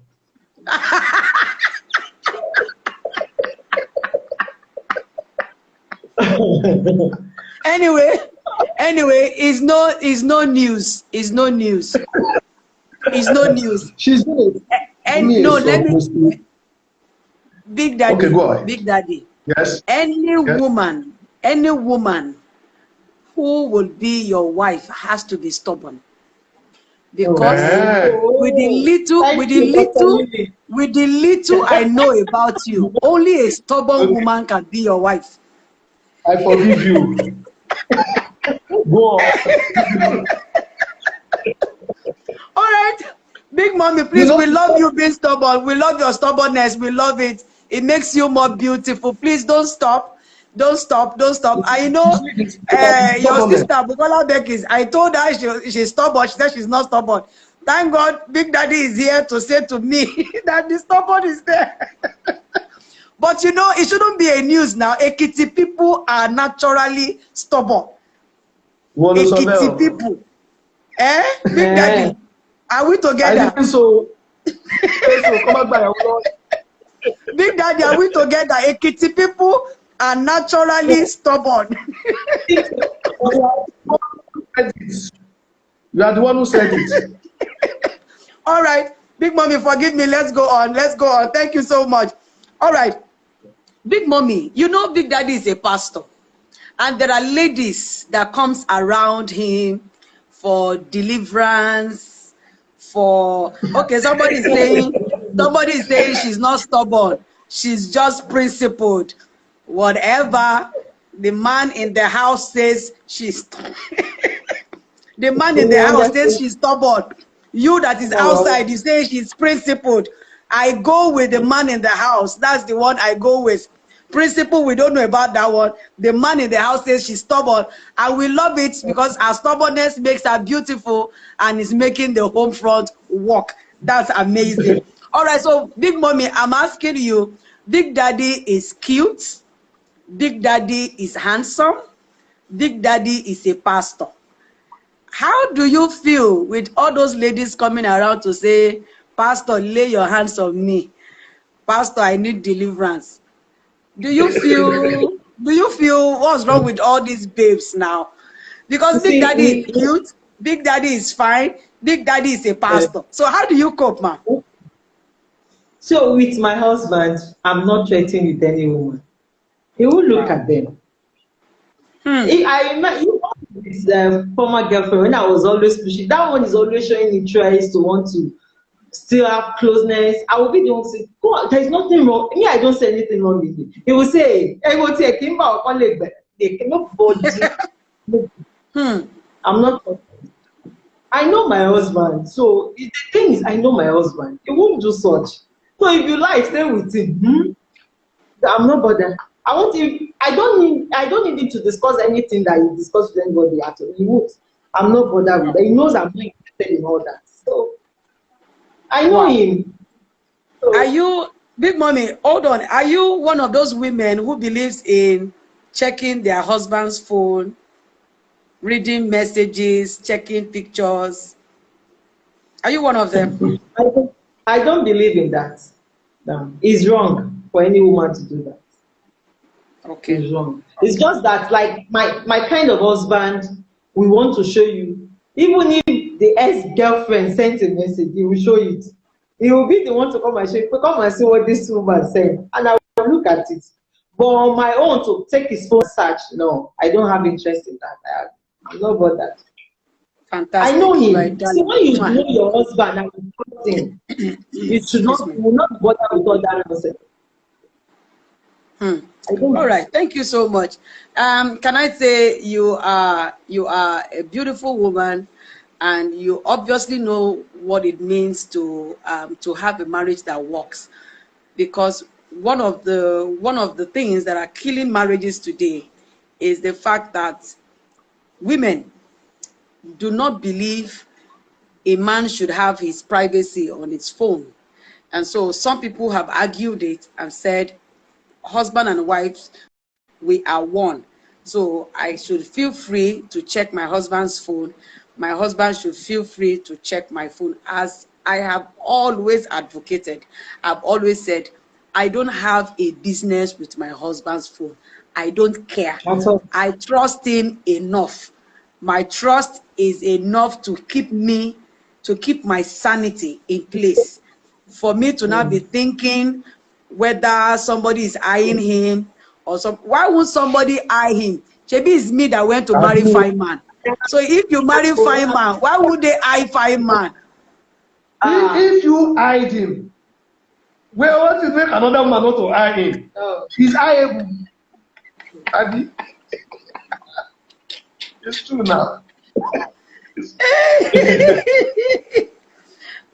Anyway, it's no news. It's no news. It's no news. She's good. And no, let me. Big Daddy. Okay, go ahead. Big Daddy. Yes. Any woman who will be your wife has to be stubborn. Because with the little I know about you, only a stubborn woman can be your wife. I forgive you. Go on. All right. Big Mommy, please, we love you being stubborn. We love your stubbornness. We love it. It makes you more beautiful. Please don't stop. Don't stop. Don't stop. I know your sister, Bukola Bekis, I told her she's stubborn. She said she's not stubborn. Thank God Big Daddy is here to say to me that the stubborn is there. But you know, it shouldn't be a news now. Ekiti people are naturally stubborn. Ekiti people. Big Daddy, are we together? I think so. Come on, Big Daddy, are we together? Ekiti people are naturally stubborn. You are the one who said it. All right. Big Mommy, forgive me. Let's go on. Let's go on. Thank you so much. All right. Big Mommy, you know Big Daddy is a pastor. And there are ladies that comes around him for deliverance, for... Okay, somebody is saying she's not stubborn. She's just principled. Whatever the man in the house says, she's... The man in the house says she's stubborn. You that is outside, you say she's principled. I go with the man in the house. That's the one I go with. Principle, we don't know about that one. The man in the house says she's stubborn. And we love it because her stubbornness makes her beautiful and is making the home front work. That's amazing. All right, so Big Mommy, I'm asking you, Big Daddy is cute. Big Daddy is handsome. Big Daddy is a pastor. How do you feel with all those ladies coming around to say, Pastor, lay your hands on me. Pastor, I need deliverance. Do you feel what's wrong with all these babes now? Because Big Daddy is cute, Big Daddy is fine, Big Daddy is a pastor. So how do you cope, ma? So with my husband, I'm not threatening with any woman. He will look at them. I remember his former girlfriend, when I was always pushing, that one is always showing interest to want to still have closeness. I will be the one to say, go on, there's nothing wrong. Me, I don't say anything wrong with it. He will say, I will take him out on leg, but they cannot body. I'm not. I know my husband. So the thing is, I know my husband. He won't do such. So if you like, stay with him. I'm not bothered. I want him. I don't need him to discuss anything that he discussed with anybody at all. He won't. I'm not bothered with that. He knows I'm not interested in all that. So I know him. So, are you, Big Mommy, hold on. Are you one of those women who believes in checking their husband's phone, reading messages, checking pictures? Are you one of them? I don't believe in that. No. It's wrong for any woman to do that. Okay. It's wrong. It's just that, like, my kind of husband, we want to show you. Even if the ex-girlfriend sent a message, he will show it. He will be the one to come and show you, come and see what this woman said. And I will look at it. But on my own, to take his phone search, no, I don't have interest in that. I'm not about that. Fantastic. I know him. Right, see, when you know your husband and you trust him, you should not, you will not bother with all that nonsense. All right, thank you so much. Can I say you are a beautiful woman, and you obviously know what it means to have a marriage that works, because one of the things that are killing marriages today is the fact that women do not believe a man should have his privacy on his phone. And so some people have argued it and said, husband and wife, we are one. So I should feel free to check my husband's phone. My husband should feel free to check my phone. As I have always advocated, I've always said, I don't have a business with my husband's phone. I don't care. I trust him enough. My trust is enough to keep my sanity in place. For me to not be thinking whether somebody is eyeing him or some. Why would somebody eye him? Maybe it's me that went to marry fine man. So if you marry fine man, why would they eye fine man? If you eyed him, well, what is it? Another man not to eye him. He's eyeable. It's true now.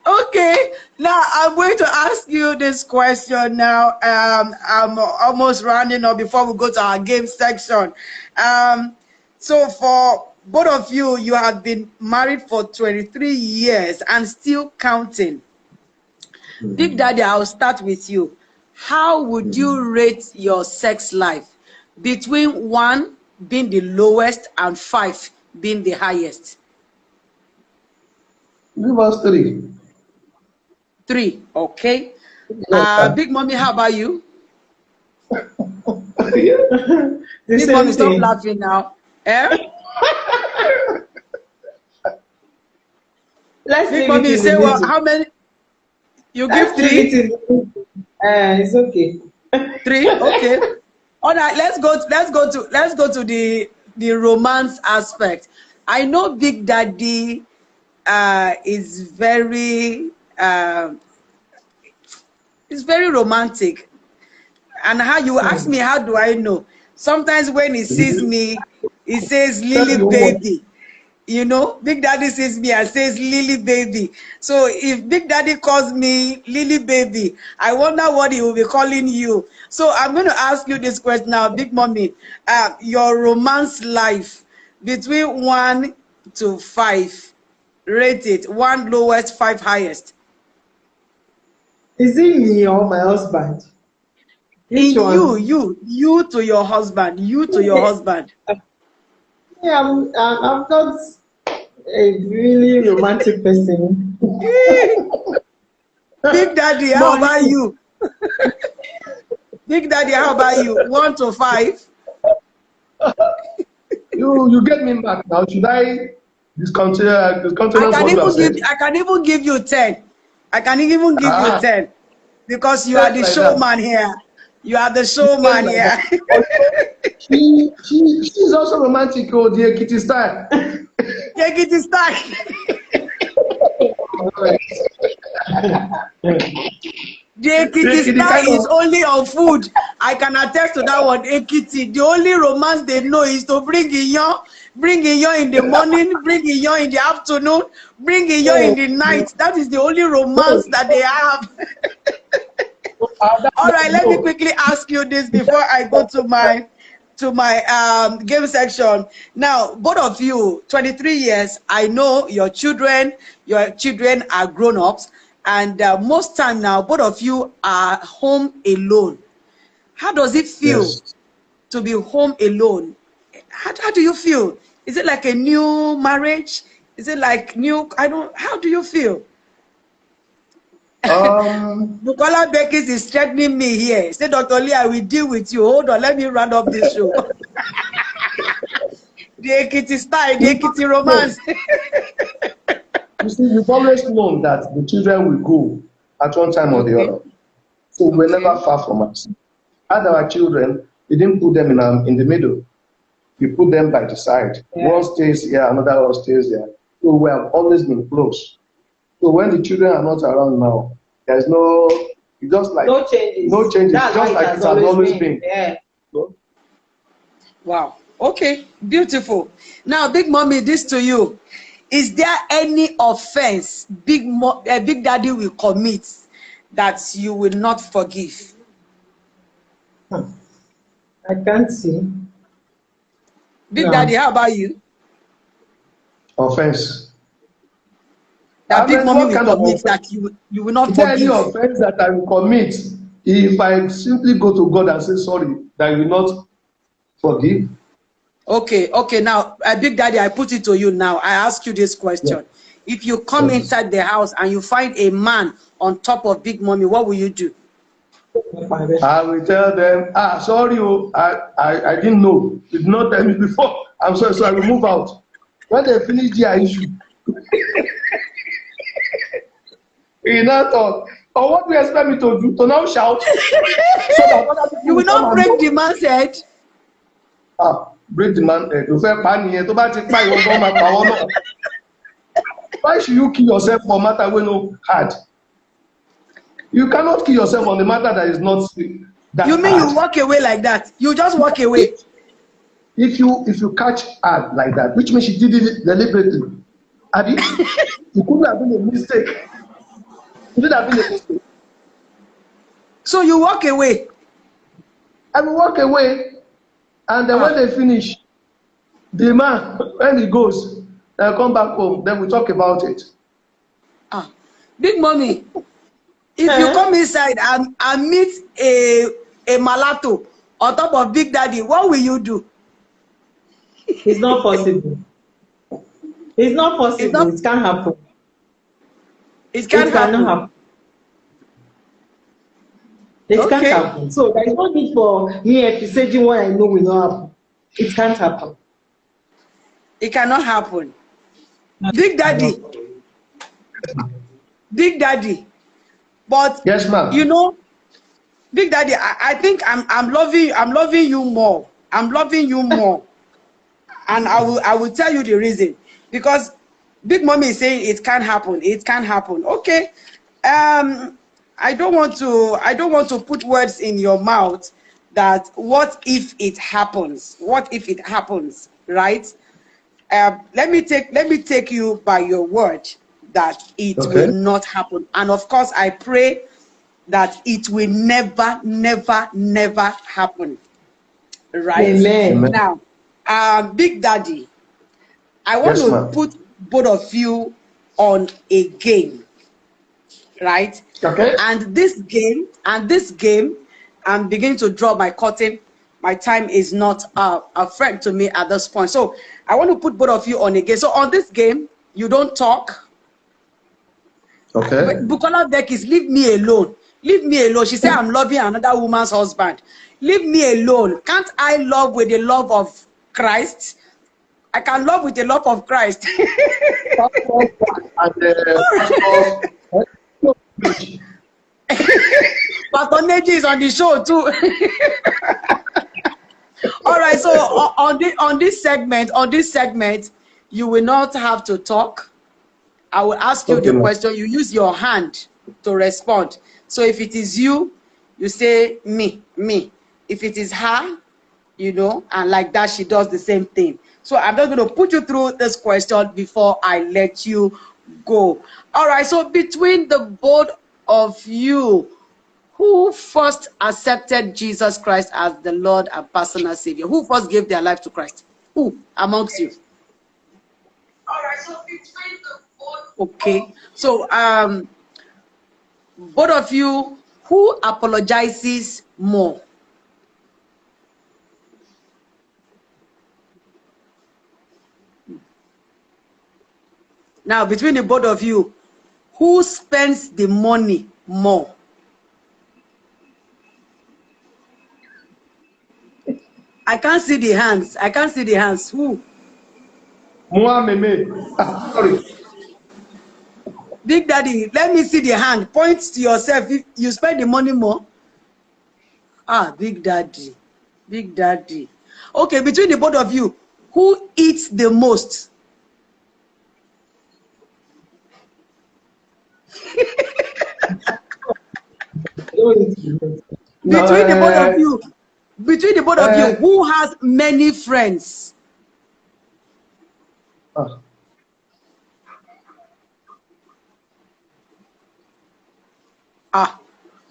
Okay, now I'm going to ask you this question now. I'm almost rounding up before we go to our game section. So for both of you, you have been married for 23 years and still counting. Big Daddy, I'll start with you. How would you rate your sex life between 1 being the lowest and 5 being the highest? Give us 3. 3, okay. Big Mommy, how about you? Big Mommy, stop laughing now. Big Mommy, you say what? How many? You give 3? It's okay. 3, okay. All right, let's go to the romance aspect. I know Big Daddy is very romantic. And how you ask me, how do I know? Sometimes when he sees me, he says, Lily baby. You know, Big Daddy sees me and says, Lily baby. So if Big Daddy calls me Lily baby, I wonder what he will be calling you. So I'm going to ask you this question now, Big Mommy. Your romance life between 1 to 5, rate it. 1 lowest, 5 highest. Is it me or my husband? You to your husband. You to your husband. Yeah, I'm not a really romantic person. Big Daddy, how about you? Big Daddy, how about you? 1 to 5. You get me back now. Should I discontinue? I can even give you 10. I can even give you 10 because you are the showman here. You are the showman here. She's also romantic. Oh, dear Kitty style. Yeah, Kitty style. The Kitty style is only on food. I can attest to that one. Kitty, the only romance they know is to bring in in the morning, bring in in the afternoon, bring in in the night. That is the only romance that they have. All right, let me quickly ask you this before I go to my to my game section. Now, both of you, 23 years, I know your children are grown-ups, and most time now, both of you are home alone. How does it feel to be home alone? How do you feel? Is it like a new marriage? Is it like new, how do you feel? Bukola Beckis is threatening me here. Say, Dr. Lee, I will deal with you. Hold on, let me round up this show. The Ekiti style, the Ekiti romance. You see, we've always known that the children will go at one time or the other. So we're never far from us. Had our children, we didn't put them in the middle. We put them by the side. One stays here, another one stays there. So we have always been close. So when the children are not around now, there's just like no changes. No changes. That's just like it has always been. Yeah. No? Wow. Okay. Beautiful. Now, Big Mommy, this to you. Is there any offense Big Daddy will commit that you will not forgive? I can't see. Big Daddy, how about you? Offense. That Big Mommy will commit that you will not forgive. Any offense that I will commit, if I simply go to God and say sorry, that I will not forgive. Okay. Now, Big Daddy, I put it to you now. I ask you this question. Yeah. If you come inside the house and you find a man on top of Big Mommy, what will you do? I will tell them, sorry, I didn't know. You did not tell me before. I'm sorry, so I will move out. When they finish their issue, you now talk. Or what do you expect me to do? To now shout? You will not break the man's head. Break the man's head. Why should you kill yourself for a matter when no hard? You cannot kill yourself on a matter that is not that You mean hard. You walk away like that? You just walk away. If you catch her like that, which means she did it deliberately. It could have been a mistake. It could have been a mistake. So you walk away. I will walk away, and then when they finish, the man, when he goes, they'll come back home. Then we talk about it. Big Mommy, if you come inside and meet a malato on top of Big Daddy, what will you do? It's not possible. It's not possible. It can't happen. It can't happen. It can't happen. So there is no need for me emphasizing what I know will not happen. It can't happen. It cannot happen. Big Daddy. Big Daddy. But yes, ma'am. You know, Big Daddy, I think I'm loving you more. I'm loving you more. And I will tell you the reason. Because Big Mommy is saying it can't happen. It can't happen. Okay. I don't want to put words in your mouth that what if it happens? What if it happens? Right? Let me take you by your word that it will not happen. And of course, I pray that it will never, never, never happen. Right? Amen. Now, Big Daddy, I want to put both of you on a game, right? Okay. And this game, I'm beginning to draw my curtain. My time is not a friend to me at this point. So I want to put both of you on a game. So on this game, you don't talk. Okay. Bukola Beckis, leave me alone. Leave me alone. She said, I'm loving another woman's husband. Leave me alone. Can't I love with the love of Christ? I can love with the love of Christ. Pastor Neji is on the show too. All right, so on this segment, you will not have to talk. I will ask you the question. You use your hand to respond. So if it is you, you say me. If it is her, you know, and like that, she does the same thing. So I'm just going to put you through this question before I let you go. All right, so between the both of you, who first accepted Jesus Christ as the Lord and personal Savior? Who first gave their life to Christ? Who amongst you? Okay, so both of you, who apologizes more? Now, between the both of you, who spends the money more? I can't see the hands. I can't see the hands. Who? Sorry. Big Daddy, let me see the hand. Point to yourself if you spend the money more. Ah, Big Daddy. Big Daddy. Okay, between the both of you, who eats the most? Between the both of you, who has many friends?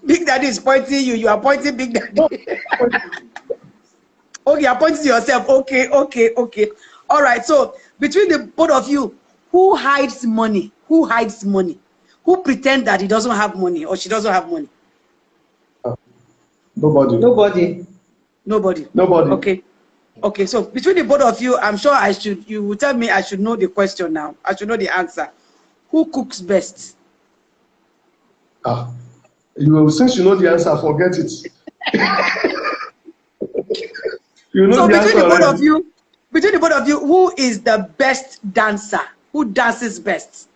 Big Daddy is pointing you. You are pointing Big Daddy. Okay, you're pointing to yourself. Okay. All right. So between the both of you, who hides money? Who hides money? Who pretend that he doesn't have money or she doesn't have money? Nobody. Okay. So between the both of you, I'm sure you will tell me I should know the question now. I should know the answer. Who cooks best? Since you know the answer, forget it. So between the both of you, who is the best dancer? Who dances best?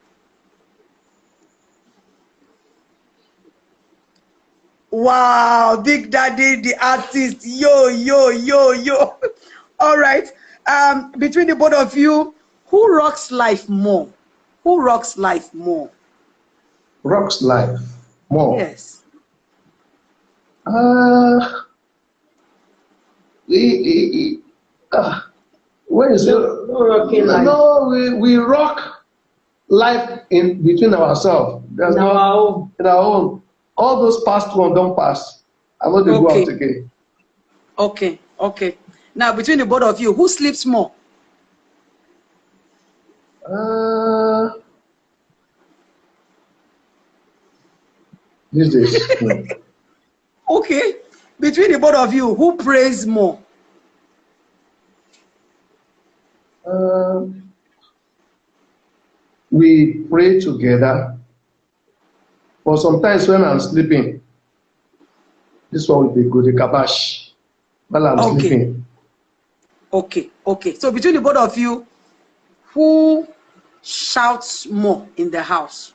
Wow, Big Daddy, the artist. Yo. All right. Between the both of you, who rocks life more? Who rocks life more? Rocks life more. Yes. Where is it? No, we rock life in between ourselves. There's no in our own. All those past ones don't pass. I know they go out again. Okay. Now between the both of you, who sleeps more? These days. Okay. Between the both of you, who prays more? We pray together, but sometimes when I'm sleeping, this one will be good, the kabash, while I'm sleeping. Okay. So between the both of you, who shouts more in the house?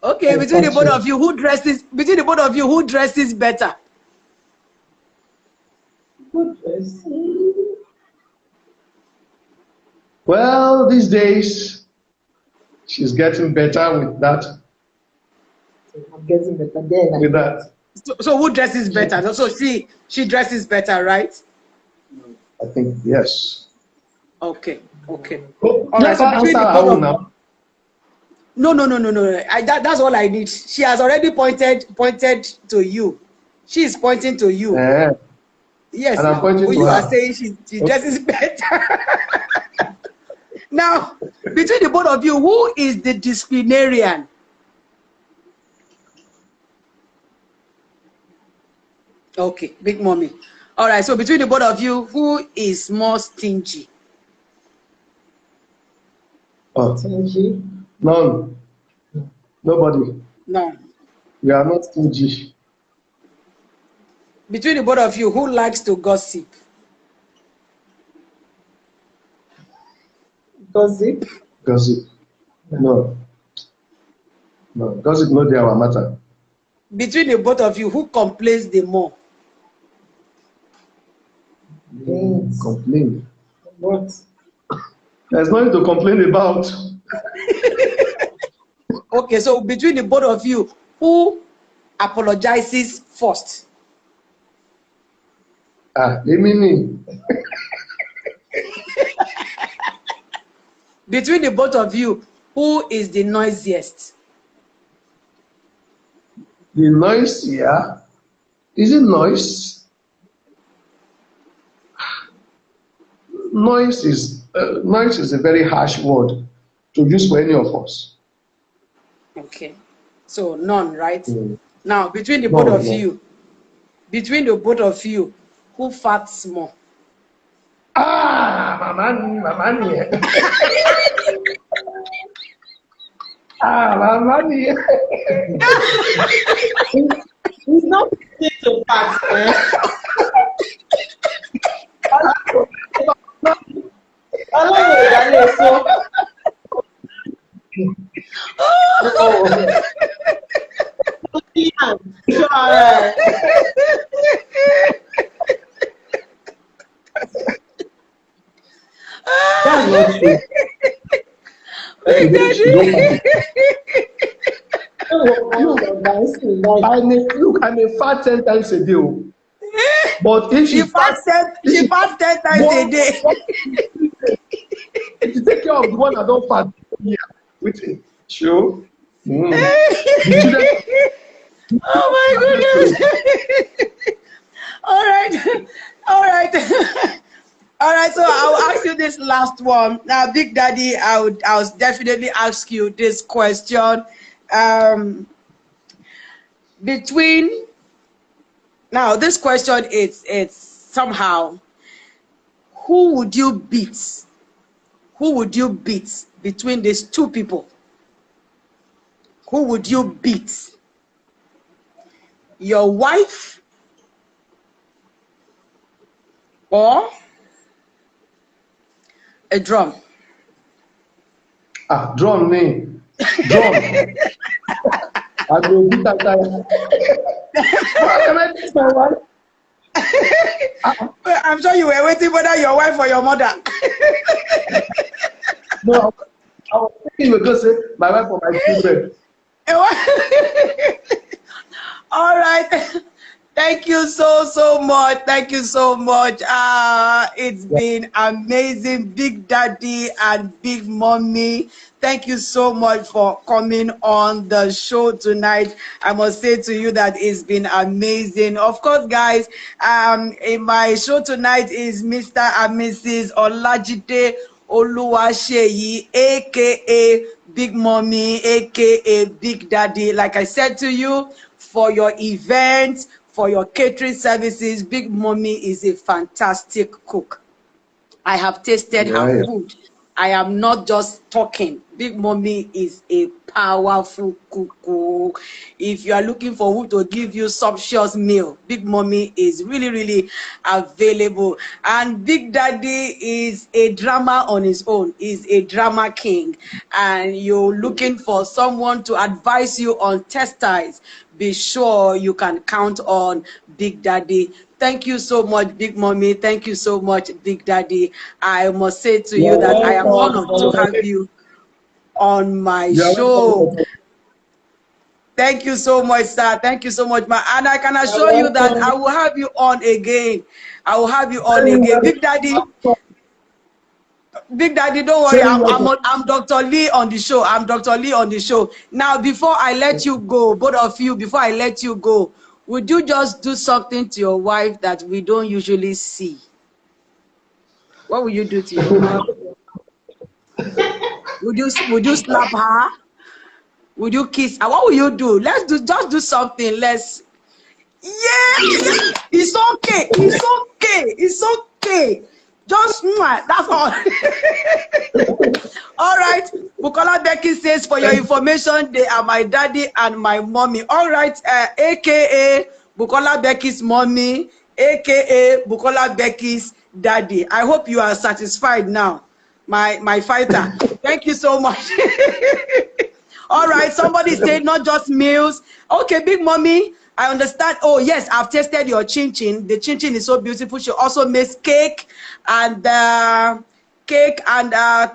Okay, between the both of you, who dresses better? Good dressing. Well, these days, she's getting better with that. I'm getting better there. With that. So who dresses better? So she dresses better, right? I think yes. Okay. All right. So between the both of now. No. That's all I need. She has already pointed to you. She is pointing to you. Yes. And I'm pointing to her. Are saying she dresses better. Now, between the both of you, who is the disciplinarian? Okay, Big Mommy. All right. So between the both of you, who is more stingy? Stingy? None. Nobody. No. We are not stingy. Between the both of you, who likes to gossip? Gossip? No. Gossip not our matter. Between the both of you, who complains the more? Complain. What? There's nothing to complain about. Okay, so between the both of you, who apologizes first? Between the both of you, who is the noisiest? The noise here, is it noise? Noise is a very harsh word to use for any of us. Okay, so none, right? Mm. Now, between the No, both of no. you, who farts more? Mama ni. Mama ni. It's not easy to pass. Ọlọ́run ìdálé so. Ṣọ́ ara ẹ̀. That's not true. Big Daddy. I may fart 10 times a day. But if She farts 10 times a day. If you take care of the one that don't fart, yeah, with it. Sure. Oh my goodness. All right. All right, so I'll ask you this last one. Now, Big Daddy, I'll definitely ask you this question. Now, this question it's somehow, who would you beat? Who would you beat between these two people? Who would you beat? Your wife or a drum? Drum name. Drum. I will beat that guy. Can I beat my wife? I'm sure you were waiting whether your wife or your mother. No, I was thinking you were going to say my wife or my children. All right. Thank you so much. Thank you so much. It's been amazing, Big Daddy and Big Mommy. Thank you so much for coming on the show tonight. I must say to you that it's been amazing. Of course, guys, in my show tonight is Mr. and Mrs. Olajide Oluwaseyi, aka Big Mommy, aka Big Daddy. Like I said to you, for your events, for your catering services, Big Mommy is a fantastic cook. I have tasted her food. I am not just talking. Big Mommy is a powerful cook. If you are looking for who to give you sumptuous meal, Big Mommy is really available. And Big Daddy is a drama on his own. He's a drama king. And you're looking for someone to advise you on textiles, be sure you can count on Big Daddy. Thank you so much, Big Mommy. Thank you so much, Big Daddy. I must say to you that I am honored to have you on my show. Thank you so much, sir. Thank you so much, and I can assure you that I will have you on again. I will have you on again. Big Daddy, don't worry. I'm Dr. Lee on the show. I'm Dr. Lee on the show. Now, before I let you go, both of you, before I let you go, would you just do something to your wife that we don't usually see? What will you do to your wife? Would you slap her? Would you kiss her? What will you do? Just do something. Yes, it's okay. It's okay. Just that's all. All right. Bukola Becky says, for your information, they are my daddy and my mommy. All right. AKA Bukola Becky's mommy, AKA Bukola Becky's daddy. I hope you are satisfied now, my fighter. Thank you so much. All right. Somebody said not just meals. Okay, Big Mommy, I understand. Oh, yes, I've tasted your chin-chin. The chin-chin is so beautiful. She also makes cake and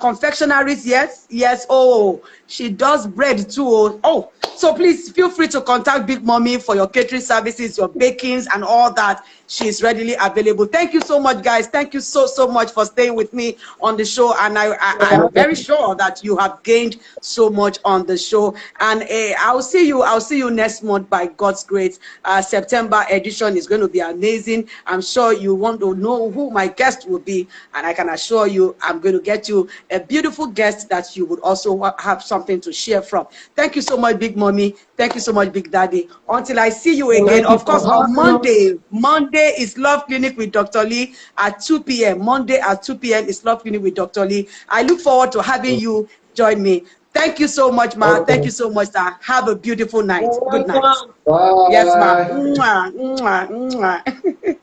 confectionaries. Yes. Oh, She does bread too. Oh, so please feel free to contact Big Mommy for your catering services, your bakings and all that. She's readily available. Thank you so much, guys. Thank you so much for staying with me on the show. And I'm very sure that you have gained so much on the show. And I'll see you next month by God's grace. September edition is going to be amazing. I'm sure you want to know who my guest will be, and I can assure you I'm going to get you a beautiful guest that you would also have something to share from. Thank you so much, Big Mommy. Thank you so much, Big Daddy. Until I see you again, of course, on Monday is Love Clinic with Dr. Lee at 2 p.m. Monday at 2 p.m. is Love Clinic with Dr. Lee. I look forward to having you join me. Thank you so much, ma. Okay. Thank you so much, sir. Have a beautiful night. Good night. Bye. Yes, ma. Mwah, mwah, mwah.